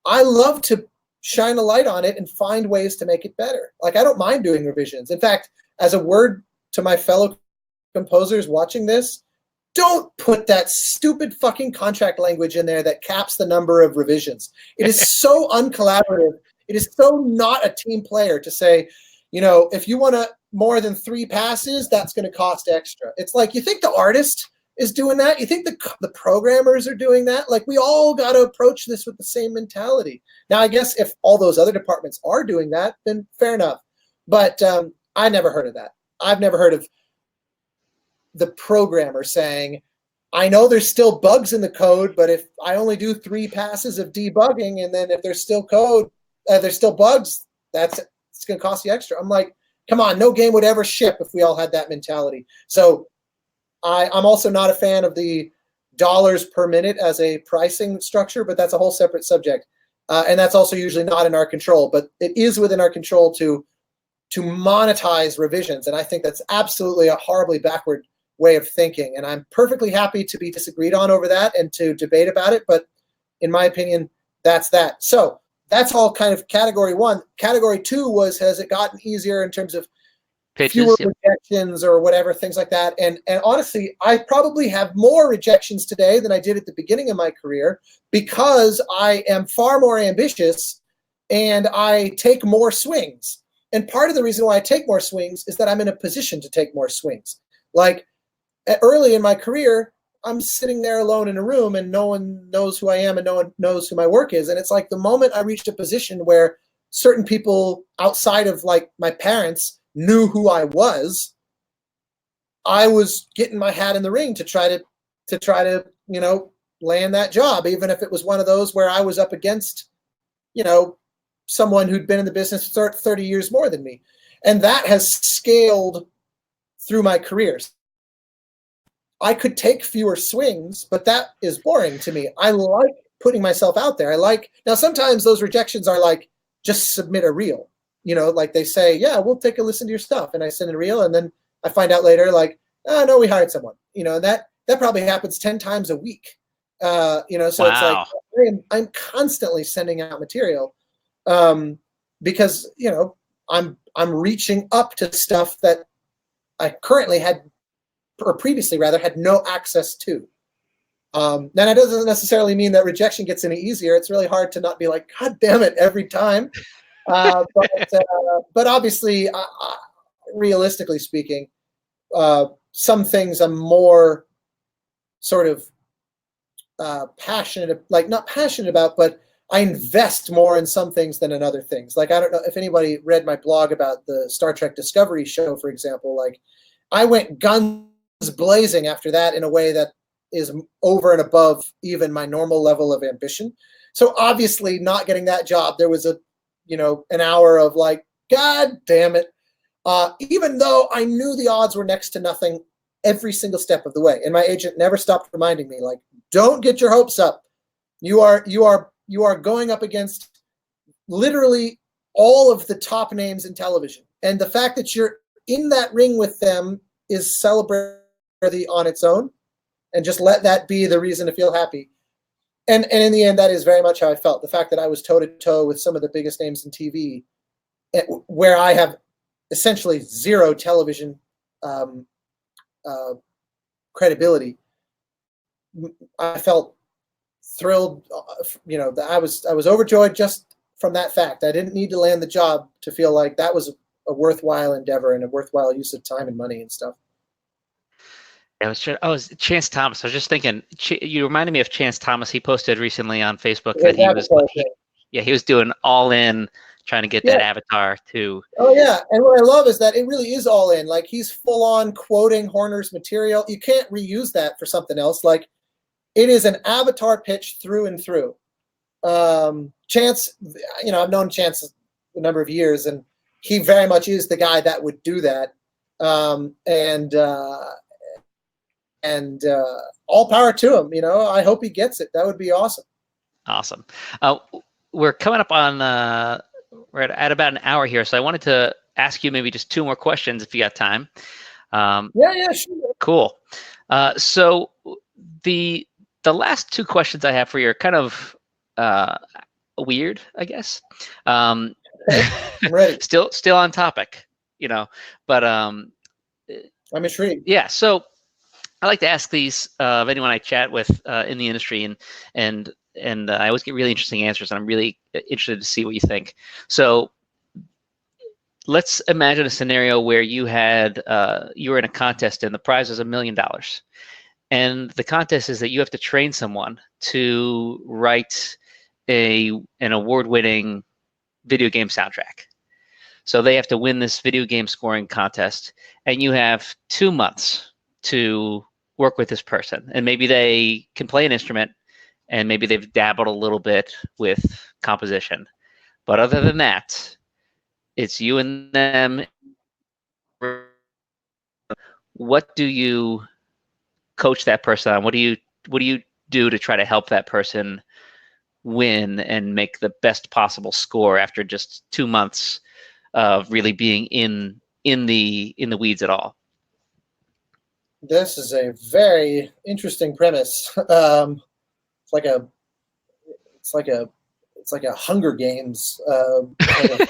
I love to shine a light on it and find ways to make it better. Like, I don't mind doing revisions. In fact, as a word to my fellow composers watching this, don't put that stupid fucking contract language in there that caps the number of revisions. It is so uncollaborative. It is so not a team player to say, you know, if you want more than 3 passes, that's going to cost extra. It's like, you think the artist is doing that? You think the programmers are doing that? Like, we all got to approach this with the same mentality. Now, I guess if all those other departments are doing that, then fair enough. But I never heard of that. I've never heard of the programmer saying, I know there's still bugs in the code, but if I only do 3 passes of debugging, and then if there's still there's still bugs, it's going to cost you extra. I'm like, come on, no game would ever ship if we all had that mentality. So I'm also not a fan of the dollars per minute as a pricing structure, but that's a whole separate subject. And that's also usually not in our control, but it is within our control to monetize revisions. And I think that's absolutely a horribly backward way of thinking. And I'm perfectly happy to be disagreed on over that and to debate about it. But in my opinion, that's that. So that's all kind of category 1. Category 2 was, has it gotten easier in terms of pitches, fewer rejections or whatever, things like that. And honestly, I probably have more rejections today than I did at the beginning of my career, because I am far more ambitious and I take more swings. And part of the reason why I take more swings is that I'm in a position to take more swings. Like, early in my career, I'm sitting there alone in a room and no one knows who I am and no one knows who my work is. And it's like, the moment I reached a position where certain people outside of like my parents knew who I was getting my hat in the ring to try to, you know, land that job, even if it was one of those where I was up against, you know, someone who'd been in the business for 30 years more than me. And that has scaled through my careers. I could take fewer swings, but that is boring to me. I like putting myself out there. Now sometimes those rejections are like, just submit a reel, you know, like they say, yeah, we'll take a listen to your stuff. And I send a reel, and then I find out later, like, oh, no, we hired someone, you know, and that probably happens 10 times a week. You know, so wow. It's like, I'm constantly sending out material, because, you know, I'm reaching up to stuff that I currently had, or previously rather, had no access to. Now, that doesn't necessarily mean that rejection gets any easier. It's really hard to not be like, God damn it, every time. But obviously, realistically speaking, some things I'm more sort of passionate, like not passionate about, but I invest more in some things than in other things. Like, I don't know if anybody read my blog about the Star Trek Discovery show, for example. Like, I went guns blazing after that in a way that is over and above even my normal level of ambition. So obviously, not getting that job, there was an hour of like, God damn it. Even though I knew the odds were next to nothing every single step of the way. And my agent never stopped reminding me, like, don't get your hopes up. You are going up against literally all of the top names in television. And the fact that you're in that ring with them is celebrated on its own. And just let that be the reason to feel happy. And in the end, that is very much how I felt. The fact that I was toe-to-toe with some of the biggest names in TV, where I have essentially zero television credibility, I felt thrilled. I was overjoyed just from that fact. I didn't need to land the job to feel like that was a worthwhile endeavor and a worthwhile use of time and money and stuff. It was Chance Thomas. I was just thinking, you reminded me of Chance Thomas. He posted recently on Facebook that he was doing all in, trying to get that Avatar too. Oh yeah, and what I love is that it really is all in. Like, he's full on quoting Horner's material. You can't reuse that for something else. Like, it is an Avatar pitch through and through. Chance, I've known Chance a number of years, and he very much is the guy that would do that. And all power to him. I hope he gets it. That would be awesome. Awesome. We're coming up on we're at about an hour here, so I wanted to ask you maybe just 2 more questions if you got time. Yeah, sure. Cool. So the last 2 questions I have for you are kind of weird, I guess. Um, Okay, I'm ready. still on topic, but I'm intrigued. yeah. So I like to ask these of anyone I chat with in the industry, and I always get really interesting answers, and I'm really interested to see what you think. So let's imagine a scenario where you were in a contest and the prize was $1 million, and the contest is that you have to train someone to write an award-winning video game soundtrack. So they have to win this video game scoring contest, and you have 2 months to work with this person. And maybe they can play an instrument, and maybe they've dabbled a little bit with composition. But other than that, it's you and them. What do you coach that person on? What do you do to try to help that person win and make the best possible score after just 2 months of really being in the weeds at all? This is a very interesting premise. It's like a it's like a it's like a Hunger Games kind of.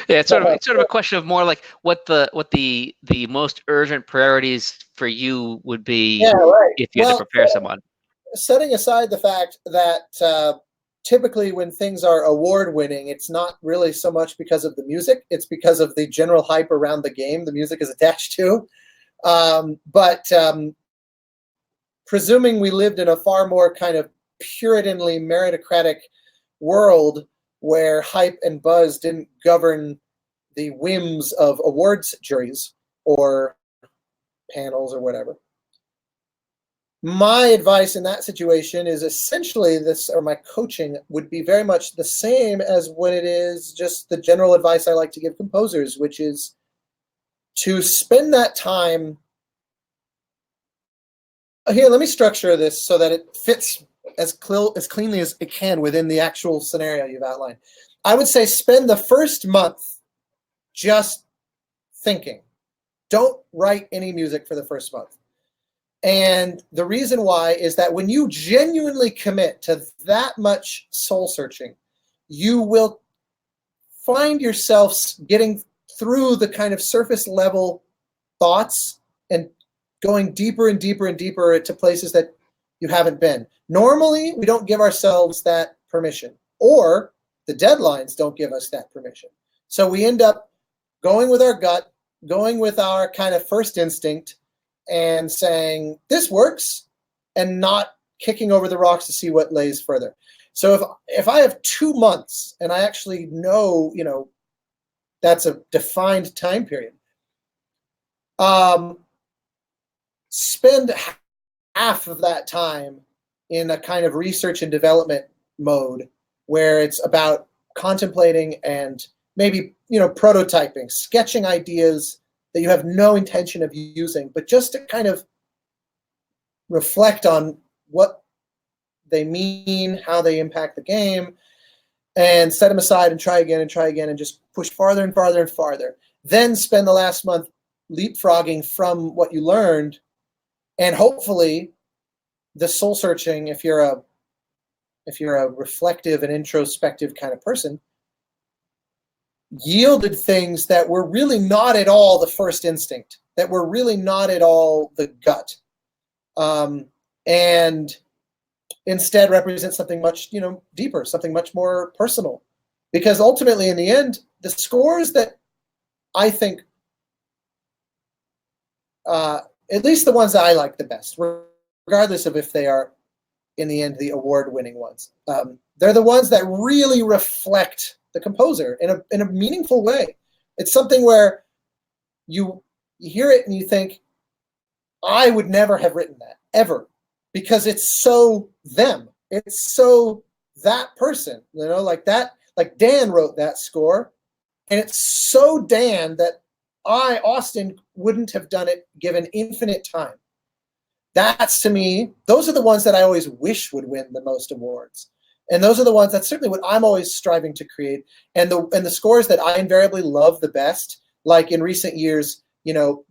Yeah, it's sort of a question of more like what the most urgent priorities for you would be Yeah, right. if you had to Well, prepare someone. setting aside the fact that typically when things are award winning, it's not really so much because of the music, it's because of the general hype around the game the music is attached to. But presuming we lived in a far more kind of puritanly meritocratic world where hype and buzz didn't govern the whims of awards juries or panels or whatever. My advice in that situation is essentially this, or my coaching would be very much the same as when it is just the general advice I like to give composers, which is to spend that time. Here, let me structure this so that it fits as cleanly as it can within the actual scenario you've outlined. I would say spend the first month just thinking. Don't write any music for the first month. And the reason why is that when you genuinely commit to that much soul searching, you will find yourself getting through the kind of surface level thoughts and going deeper and deeper and deeper into places that you haven't been. Normally, we don't give ourselves that permission, or the deadlines don't give us that permission. So we end up going with our gut, going with our kind of first instinct, and saying, this works, and not kicking over the rocks to see what lays further. So if I have 2 months and I actually know, that's a defined time period, spend half of that time in a kind of research and development mode where it's about contemplating and maybe, prototyping, sketching ideas that you have no intention of using, but just to kind of reflect on what they mean, how they impact the game, and set them aside and try again and just push farther and farther and farther. Then spend the last month leapfrogging from what you learned, and hopefully the soul searching, if you're a reflective and introspective kind of person, yielded things that were really not at all the first instinct, that were really not at all the gut, and instead represent something much, deeper, something much more personal. Because ultimately, in the end, the scores that I think, at least the ones that I like the best, regardless of if they are, in the end, the award-winning ones, they're the ones that really reflect the composer in a meaningful way. It's something where you hear it and you think, I would never have written that, ever, because it's so them. It's so that person, like that, like Dan wrote that score, and it's so Dan that Austin, wouldn't have done it given infinite time. That's, to me, those are the ones that I always wish would win the most awards. And those are the ones, that's certainly what I'm always striving to create. And the scores that I invariably love the best, like in recent years,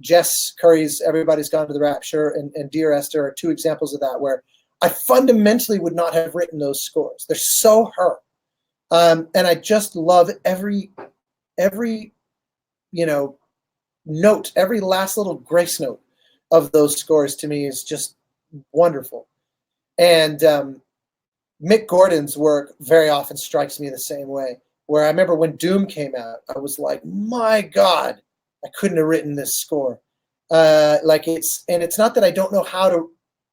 Jess Curry's Everybody's Gone to the Rapture and Dear Esther are two examples of that, where I fundamentally would not have written those scores. They're so her. And I just love every note, every last little grace note of those scores to me is just wonderful. And Mick Gordon's work very often strikes me the same way. Where I remember when Doom came out, I was like, my God, I couldn't have written this score. It's not that I don't know how to.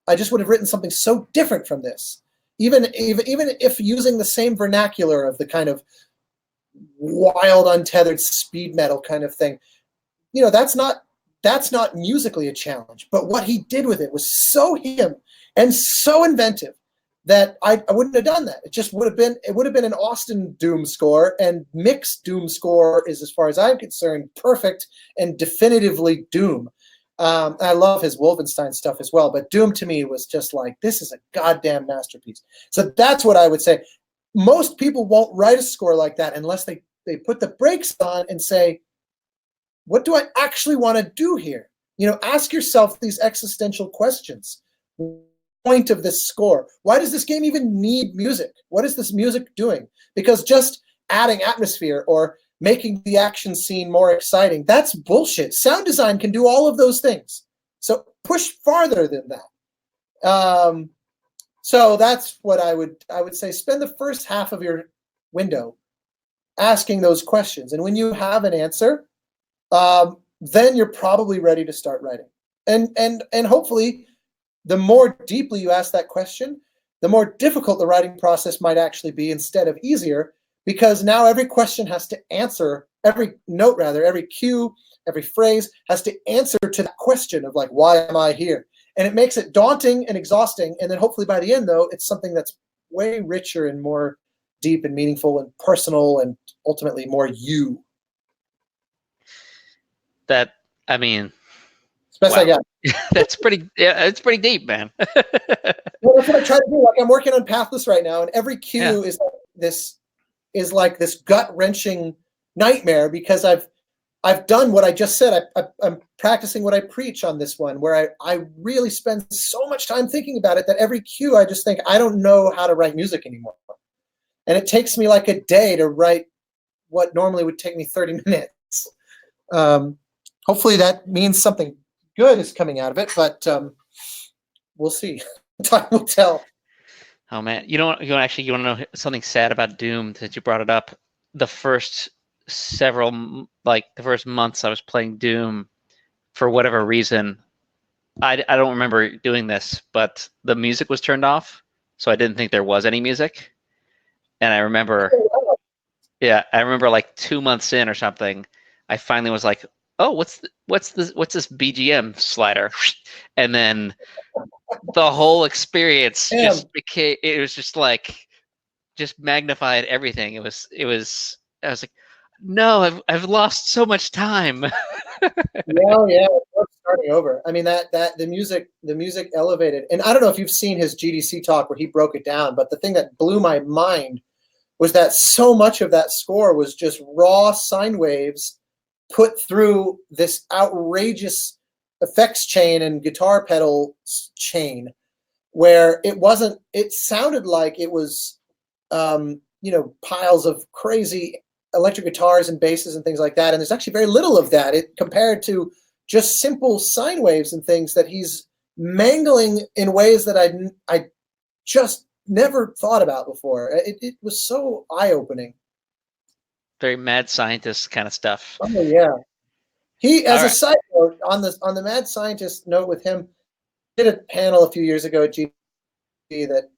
I just would have written something so different from this. Even if using the same vernacular of the kind of wild, untethered speed metal kind of thing, that's not musically a challenge. But what he did with it was so him and so inventive that I wouldn't have done that. It would have been an Austin Doom score, and Mick's Doom score is, as far as I'm concerned, perfect and definitively Doom. I love his Wolfenstein stuff as well, but Doom to me was just like, this is a goddamn masterpiece. So that's what I would say. Most people won't write a score like that unless they put the brakes on and say, what do I actually want to do here? Ask yourself these existential questions. Point of this score? Why does this game even need music? What is this music doing? Because just adding atmosphere or making the action scene more exciting, that's bullshit. Sound design can do all of those things. So push farther than that. So that's what I would say. Spend the first half of your window asking those questions. And when you have an answer, then you're probably ready to start writing. And hopefully, the more deeply you ask that question, the more difficult the writing process might actually be instead of easier, because now every question has to answer, every note rather, every cue, every phrase has to answer to that question of like, why am I here? And it makes it daunting and exhausting. And then hopefully by the end, though, it's something that's way richer and more deep and meaningful and personal and ultimately more you. That, I mean, it's best I got. That's pretty. Yeah, it's pretty deep, man. Well, that's what I try to do. Like, I'm working on Pathless right now, and every cue is like this gut wrenching nightmare because I've done what I just said. I'm practicing what I preach on this one, where I really spend so much time thinking about it that every cue I just think I don't know how to write music anymore, and it takes me like a day to write what normally would take me 30 minutes. Hopefully, that means something good is coming out of it, but we'll see. Time will tell. Oh man, you want to know something sad about Doom since you brought it up? The first months I was playing Doom, for whatever reason, I don't remember doing this, but the music was turned off, so I didn't think there was any music. And I remember, like 2 months in or something, I finally was like, oh, what's this BGM slider? And then the whole experience just magnified everything. I was like, no, I've lost so much time. Yeah, starting over. I mean, that the music elevated. And I don't know if you've seen his GDC talk where he broke it down, but the thing that blew my mind was that so much of that score was just raw sine waves put through this outrageous effects chain and guitar pedal chain, where it sounded like it was piles of crazy electric guitars and basses and things like that, and there's actually very little of that compared to just simple sine waves and things that he's mangling in ways that I just never thought about before. It was so eye-opening. Very mad scientist kind of stuff. Oh yeah. He, as a side note, on the mad scientist note with him, did a panel a few years ago at GP that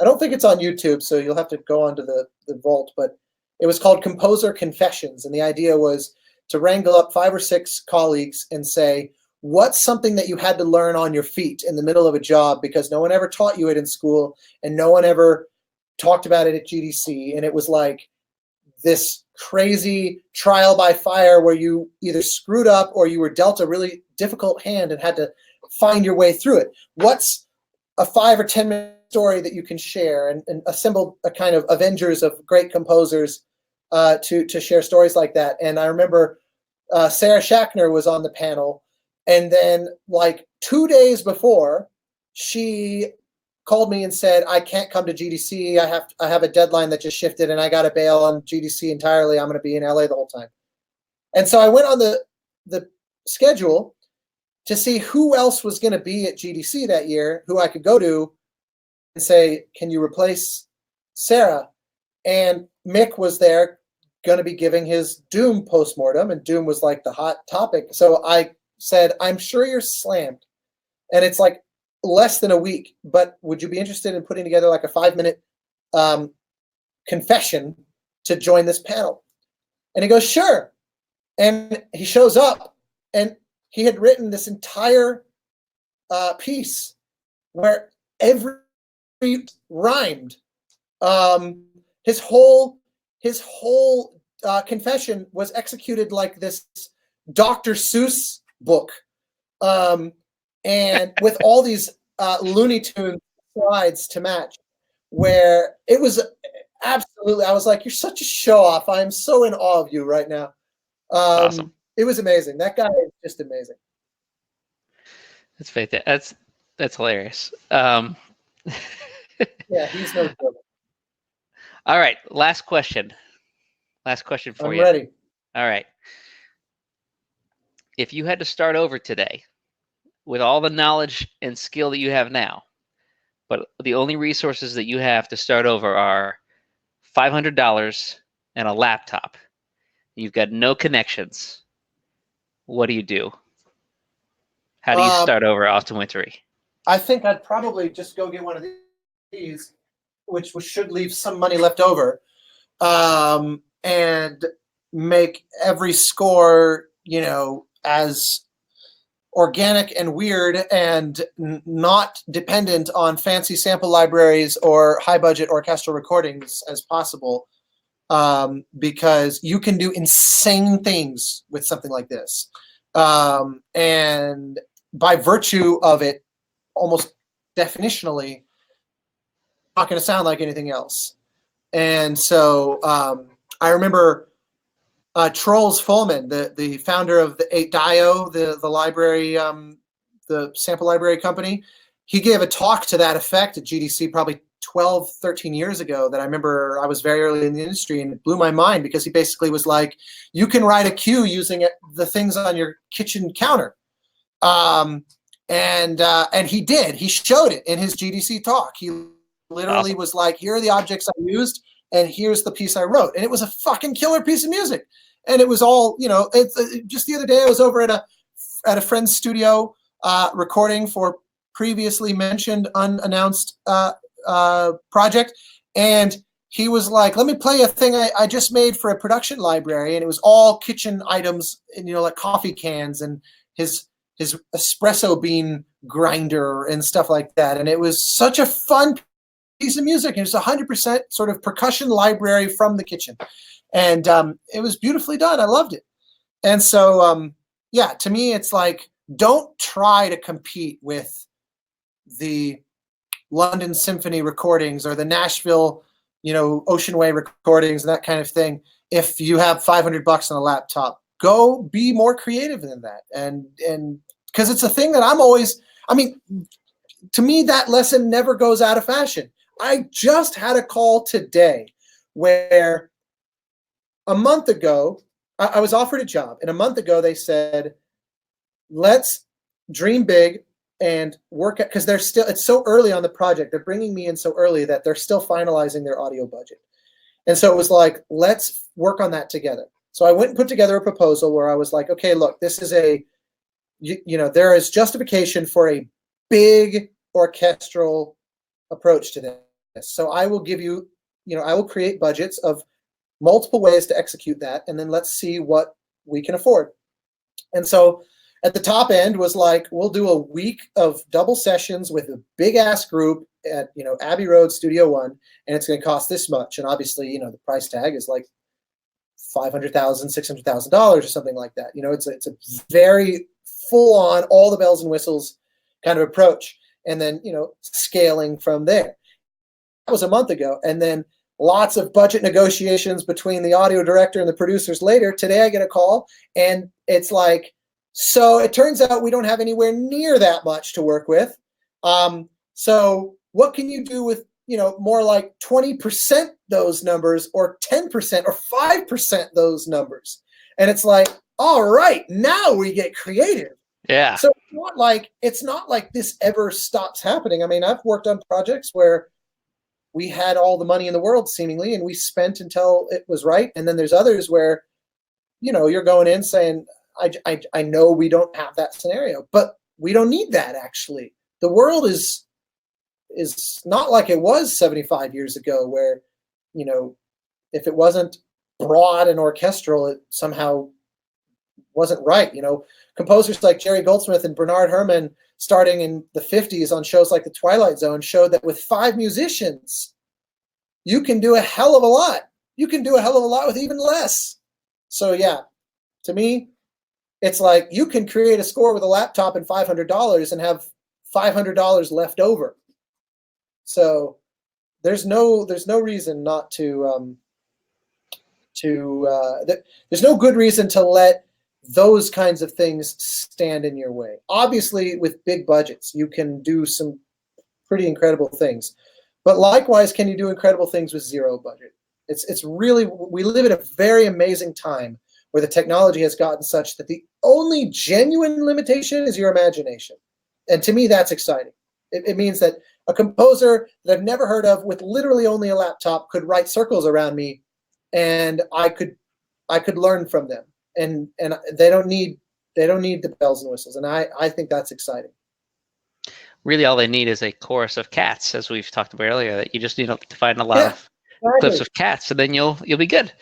I don't think it's on YouTube, so you'll have to go onto the vault, but it was called Composer Confessions, and the idea was to wrangle up 5 or 6 colleagues and say, what's something that you had to learn on your feet in the middle of a job because no one ever taught you it in school and no one ever talked about it at GDC, and it was like this crazy trial by fire where you either screwed up or you were dealt a really difficult hand and had to find your way through it. What's a 5 or 10 minute story that you can share and assemble a kind of Avengers of great composers to share stories like that? And I remember Sarah Schachner was on the panel, and then like 2 days before, she called me and said, I can't come to GDC. I have a deadline that just shifted and I got to bail on GDC entirely. I'm going to be in LA the whole time. And so I went on the schedule to see who else was going to be at GDC that year, who I could go to and say, can you replace Sarah? And Mick was there, going to be giving his Doom postmortem, and Doom was like the hot topic. So I said, I'm sure you're slammed. And it's like less than a week, but would you be interested in putting together like a 5-minute confession to join this panel? And he goes, sure. And he shows up, and he had written this entire piece where every rhymed. His whole confession was executed like this Dr. Seuss book, and with all these Looney Tunes slides to match, where it was absolutely, I was like, you're such a show off. I'm so in awe of you right now. Awesome. It was amazing. That guy is just amazing. That's fantastic. That's hilarious. Yeah, he's no joke. All right, last question. Last question for you. I'm ready. All right. If you had to start over today with all the knowledge and skill that you have now, but the only resources that you have to start over are $500 and a laptop, you've got no connections, what do you do? How do you start over Austin Wintory? I think I'd probably just go get one of these, which should leave some money left over, and make every score, as organic and weird and not dependent on fancy sample libraries or high budget orchestral recordings as possible, because you can do insane things with something like this. And by virtue of it, almost definitionally, not going to sound like anything else. And so I remember Trolls Fullman, the founder of the 8Dio, the library, the sample library company, he gave a talk to that effect at GDC probably 12, 13 years ago that I remember. I was very early in the industry, and it blew my mind because he basically was like, you can write a cue using the things on your kitchen counter. And he did. He showed it in his GDC talk. He literally Awesome. was like, here are the objects I used, and here's the piece I wrote. And it was a fucking killer piece of music. And it was all, just the other day I was over at a friend's studio recording for previously mentioned unannounced project. And he was like, let me play a thing I just made for a production library. And it was all kitchen items, and, like coffee cans and his espresso bean grinder and stuff like that. And it was such a fun piece of music. It was 100% sort of percussion library from the kitchen. And it was beautifully done. I loved it. And so, to me, it's like, don't try to compete with the London Symphony recordings or the Nashville, Ocean Way recordings and that kind of thing. If you have $500 on a laptop, go be more creative than that. And because it's a thing that to me, that lesson never goes out of fashion. I just had a call today where a month ago, I was offered a job, and a month ago they said, let's dream big and work at, because it's so early on the project. They're bringing me in so early that they're still finalizing their audio budget. And so it was like, let's work on that together. So I went and put together a proposal where I was like, okay, look, this is there is justification for a big orchestral approach to this. So I will give you, I will create budgets of multiple ways to execute that, and then let's see what we can afford. And so at the top end was like, we'll do a week of double sessions with a big ass group at Abbey Road Studio One, and it's going to cost this much. And obviously, the price tag is like $500,000, $600,000 or something like that. It's a very full on, all the bells and whistles kind of approach, and then scaling from there. That was a month ago, and then lots of budget negotiations between the audio director and the producers later. Today I get a call, and it's like, so it turns out we don't have anywhere near that much to work with. So what can you do with, more like 20% those numbers, or 10% or 5% those numbers? And it's like, all right, now we get creative. Yeah. So it's not like this ever stops happening. I mean, I've worked on projects where we had all the money in the world seemingly, and we spent until it was right. And then there's others where, you're going in saying, I know we don't have that scenario, but we don't need that. Actually, the world is not like it was 75 years ago, where, if it wasn't broad and orchestral, it somehow wasn't right. Composers like Jerry Goldsmith and Bernard Herrmann, starting in the 50s on shows like The Twilight Zone, showed that with 5 musicians, you can do a hell of a lot. You can do a hell of a lot with even less. So yeah, to me, it's like you can create a score with a laptop and $500 and have $500 left over. So there's no reason not to there's no good reason to let those kinds of things stand in your way. Obviously, with big budgets, you can do some pretty incredible things, but likewise, can you do incredible things with zero budget? It's really, we live in a very amazing time where the technology has gotten such that the only genuine limitation is your imagination. And to me, that's exciting. It means that a composer that I've never heard of with literally only a laptop could write circles around me, and I could learn from them. And they don't need the bells and whistles. And I think that's exciting. Really, all they need is a chorus of cats, as we've talked about earlier. That you just need to find a lot of clips of cats, and then you'll be good.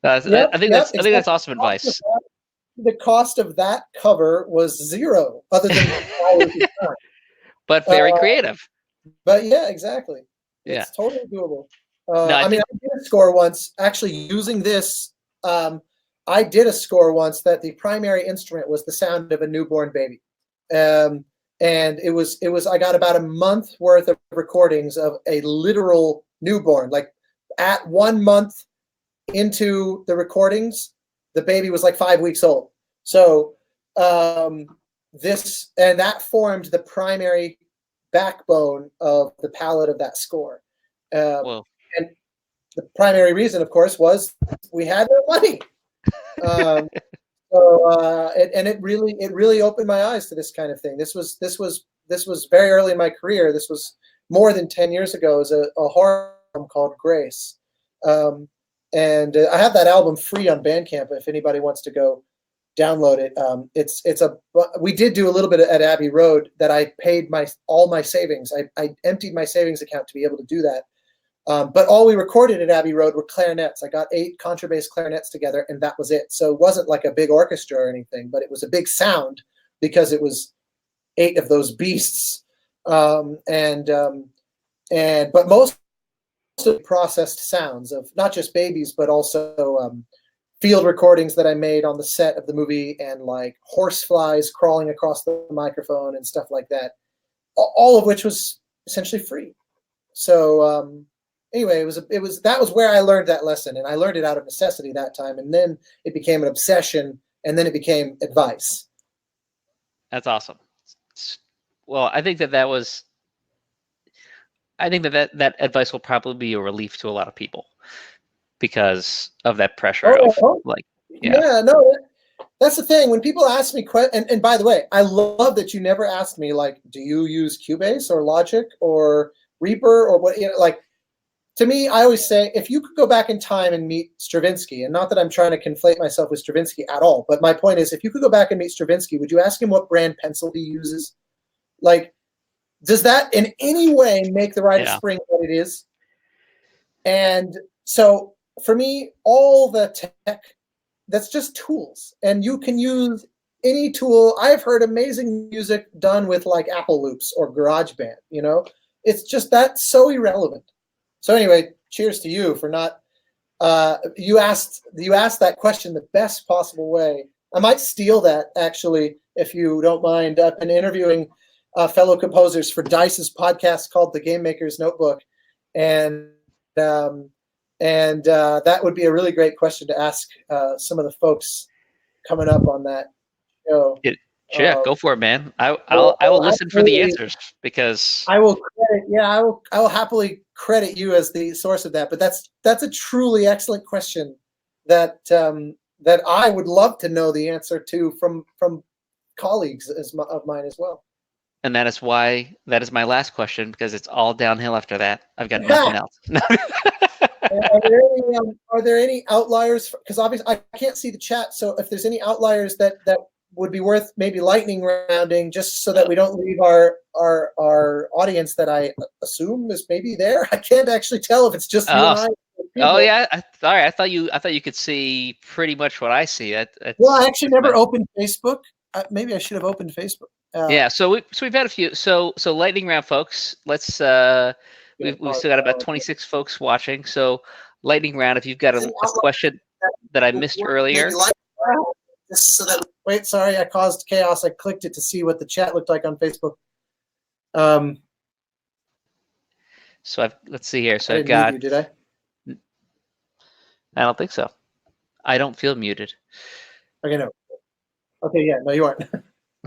I think that's awesome advice. The cost of that cover was zero, other than but very creative. But yeah, exactly. Yeah. It's totally doable. I did a score once, actually using this. I did a score once that the primary instrument was the sound of a newborn baby. And it was I got about a month worth of recordings of a literal newborn. Like at 1 month into the recordings, the baby was like 5 weeks old. So that formed the primary backbone of the palette of that score. And the primary reason, of course, was we had no money. It really opened my eyes to this kind of thing. This was very early in my career. This was more than 10 years ago. It was a horror film called Grace. And I have that album free on Bandcamp if anybody wants to go download it. We did do a little bit at Abbey Road that I paid all my savings. I emptied my savings account to be able to do that. But all we recorded at Abbey Road were clarinets. I got 8 contrabass clarinets together, and that was it. So it wasn't like a big orchestra or anything, but it was a big sound because it was 8 of those beasts. But most of the processed sounds of not just babies, but also field recordings that I made on the set of the movie, and like horseflies crawling across the microphone and stuff like that, all of which was essentially free. So anyway, that was where I learned that lesson, and I learned it out of necessity that time, and then it became an obsession, and then it became advice. That's awesome. Well, I think that advice will probably be a relief to a lot of people because of that pressure that's the thing. When people ask me and by the way, I love that you never asked me, like, do you use Cubase or Logic or Reaper or what, like, to me, I always say, if you could go back in time and meet Stravinsky, and not that I'm trying to conflate myself with Stravinsky at all, but my point is, if you could go back and meet Stravinsky, would you ask him what brand pencil he uses? Like, does that in any way make the Rite of Spring what it is? And so for me, all the tech, that's just tools, and you can use any tool. I've heard amazing music done with like Apple Loops or GarageBand. It's just that's so irrelevant. So anyway, cheers to you for not. You asked that question the best possible way. I might steal that, actually, if you don't mind. I've been interviewing fellow composers for Dice's podcast called The Game Maker's Notebook, and that would be a really great question to ask some of the folks coming up on that show. Sure, yeah, go for it, man. I will I'll listen for the absolutely, answers because I will credit, yeah, I will happily credit you as the source of that. But that's a truly excellent question that that I would love to know the answer to from colleagues of mine as well. and that is why that is my last question because it's all downhill after that. I've got Ha! nothing else. Are there any outliers? Because obviously I can't see the chat. So if there's any outliers that would be worth maybe lightning rounding, just so that we don't leave our audience that I assume is maybe there. I can't actually tell if it's just you Oh, and I. oh People. yeah. Sorry, I thought you could see pretty much what I see. Well, I That's actually never my, opened Facebook. Maybe I should have opened Facebook. yeah. So we've had a few. So lightning round, folks. Let's Gonna we've pause still got that about one. 26 folks watching. So lightning round. If you've got Is any a outline question that I missed maybe earlier, like just so that. Wait, sorry, I caused chaos. I clicked it to see what the chat looked like on Facebook. so let's see here. So I I've didn't mute got. you, did I? I don't think so. I don't feel muted. Okay, no. Okay, yeah, no, you aren't.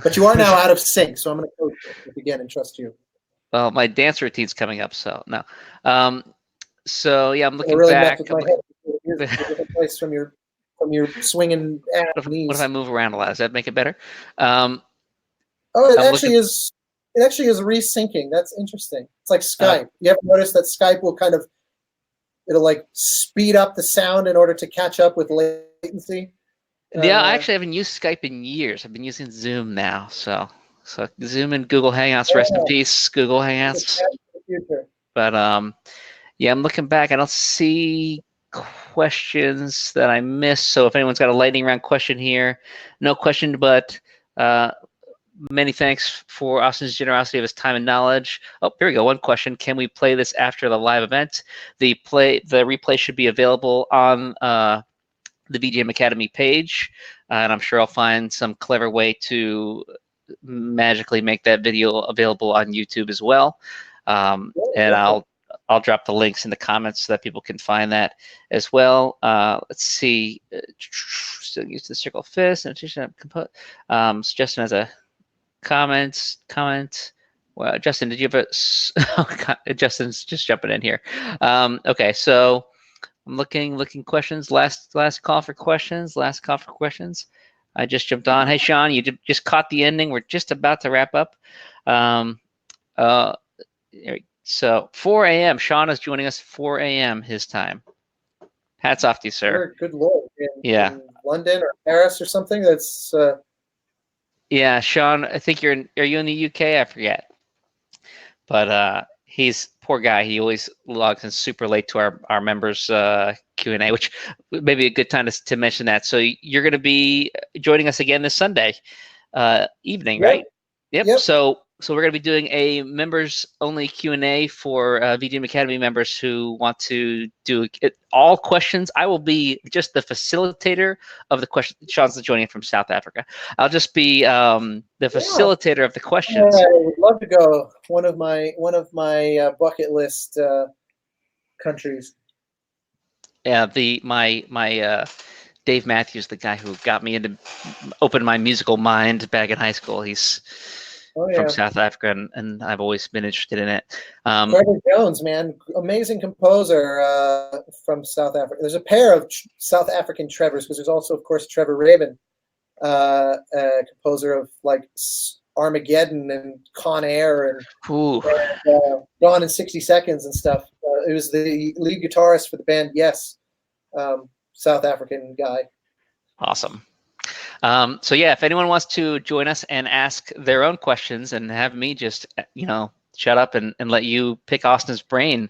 But you are now out of sync, so I'm going to coach it again and trust you. Well, my dance routine's coming up, so no. So yeah, I'm looking really back. mess with my head. Here's a different place from your swinging ass knees. What if I move around a lot? Does that make it better? Oh, it I'm actually is. It actually is resyncing. That's interesting. It's like Skype. You ever notice that Skype will kind of it'll like speed up the sound in order to catch up with latency? Yeah, I actually haven't used Skype in years. I've been using Zoom now. So Zoom and Google Hangouts, rest in peace, Google Hangouts. But yeah, I'm looking back. I don't see questions that I missed. So if anyone's got a lightning round question here, no question, but many thanks for Austin's generosity of his time and knowledge. Oh, here we go. One question: can we play this after the live event? The replay should be available on the VGM Academy page, and I'm sure I'll find some clever way to magically make that video available on YouTube as well. And I'll drop the links in the comments so that people can find that as well. Let's see. Still use the circle fist and suggestion as a comment. Well, Justin, did you have a? Justin's just jumping in here. Okay, so I'm looking questions. Last call for questions. Last call for questions. I just jumped on. Hey, Sean, you just caught the ending. We're just about to wrap up. So 4 a.m. Sean is joining us 4 a.m. his time. Hats off to you, sir. Good Lord. Yeah. In London or Paris or something. That's. Yeah, Sean. I think are you in the UK? I forget. But he's poor guy. He always logs in super late to our members Q&A, which may be a good time to mention that. So you're going to be joining us again this Sunday evening, right? Yep. So we're going to be doing a members only Q&A for VGM Academy members who want to do all questions. I will be just the facilitator of the question. Sean's joining from South Africa. I'll just be the facilitator of the questions. I would love to go. One of my bucket list countries. Yeah, my Dave Matthews, the guy who got me into opened my musical mind back in high school. He's from South Africa, and I've always been interested in it. Trevor Jones, man, amazing composer from South Africa. There's a pair of South African Trevors because there's also, of course, Trevor Rabin, a composer of like Armageddon and Con Air and Gone in 60 Seconds and stuff. It was the lead guitarist for the band Yes, South African guy. Awesome. So yeah, if anyone wants to join us and ask their own questions and have me just, shut up and let you pick Austin's brain,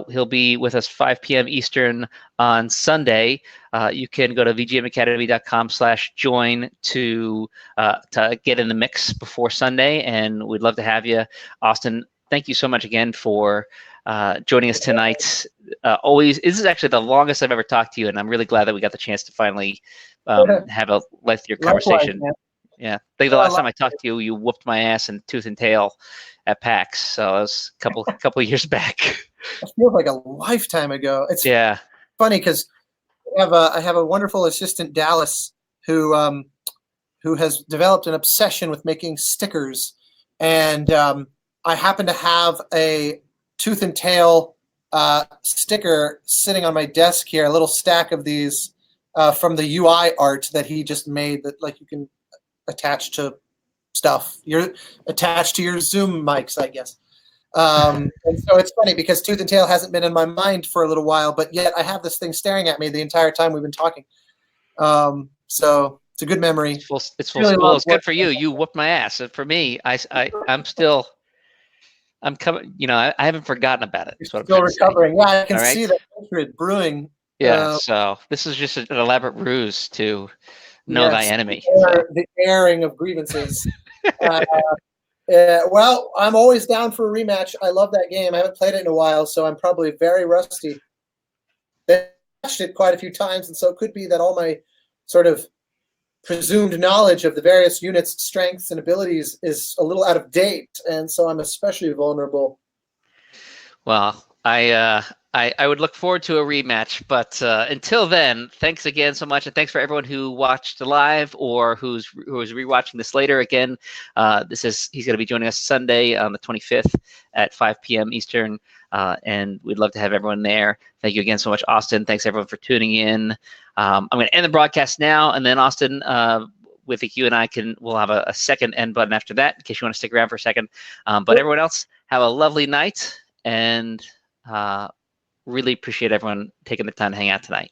he'll be with us 5 p.m. Eastern on Sunday. You can go to vgmacademy.com/join to get in the mix before Sunday, and we'd love to have you. Austin, thank you so much again for joining us tonight. This is actually the longest I've ever talked to you, and I'm really glad that we got the chance to finally have a lengthier conversation. Yeah, I think the last time I talked to you, you whooped my ass in tooth and tail at PAX. So it was a couple years back. It feels like a lifetime ago. It's funny because I have a wonderful assistant, Dallas, who who has developed an obsession with making stickers. And I happen to have a tooth and tail sticker sitting on my desk here, a little stack of these from the UI art that he just made that like you can attach to stuff. You're attached to your Zoom mics, I guess. And so it's funny because tooth and tail hasn't been in my mind for a little while, but yet I have this thing staring at me the entire time we've been talking. So it's a good memory. It's good for you. You whooped my ass. For me, I'm coming. You know, I haven't forgotten about it. You're still recovering. Yeah, I can see the hatred brewing. Yeah. So this is just an elaborate ruse to know thy enemy. The airing of grievances. Well, I'm always down for a rematch. I love that game. I haven't played it in a while, so I'm probably very rusty. I watched it quite a few times, and so it could be that all my sort of presumed knowledge of the various units' strengths and abilities is a little out of date, and so I'm especially vulnerable. Well, I would look forward to a rematch, but until then, thanks again so much, and thanks for everyone who watched live or who's rewatching this later. Again, he's going to be joining us Sunday on the 25th at 5 p.m. Eastern, and we'd love to have everyone there. Thank you again so much, Austin. Thanks everyone for tuning in. I'm going to end the broadcast now, and then Austin, with you and I we'll have a second end button after that in case you want to stick around for a second. But everyone else, have a lovely night, and really appreciate everyone taking the time to hang out tonight.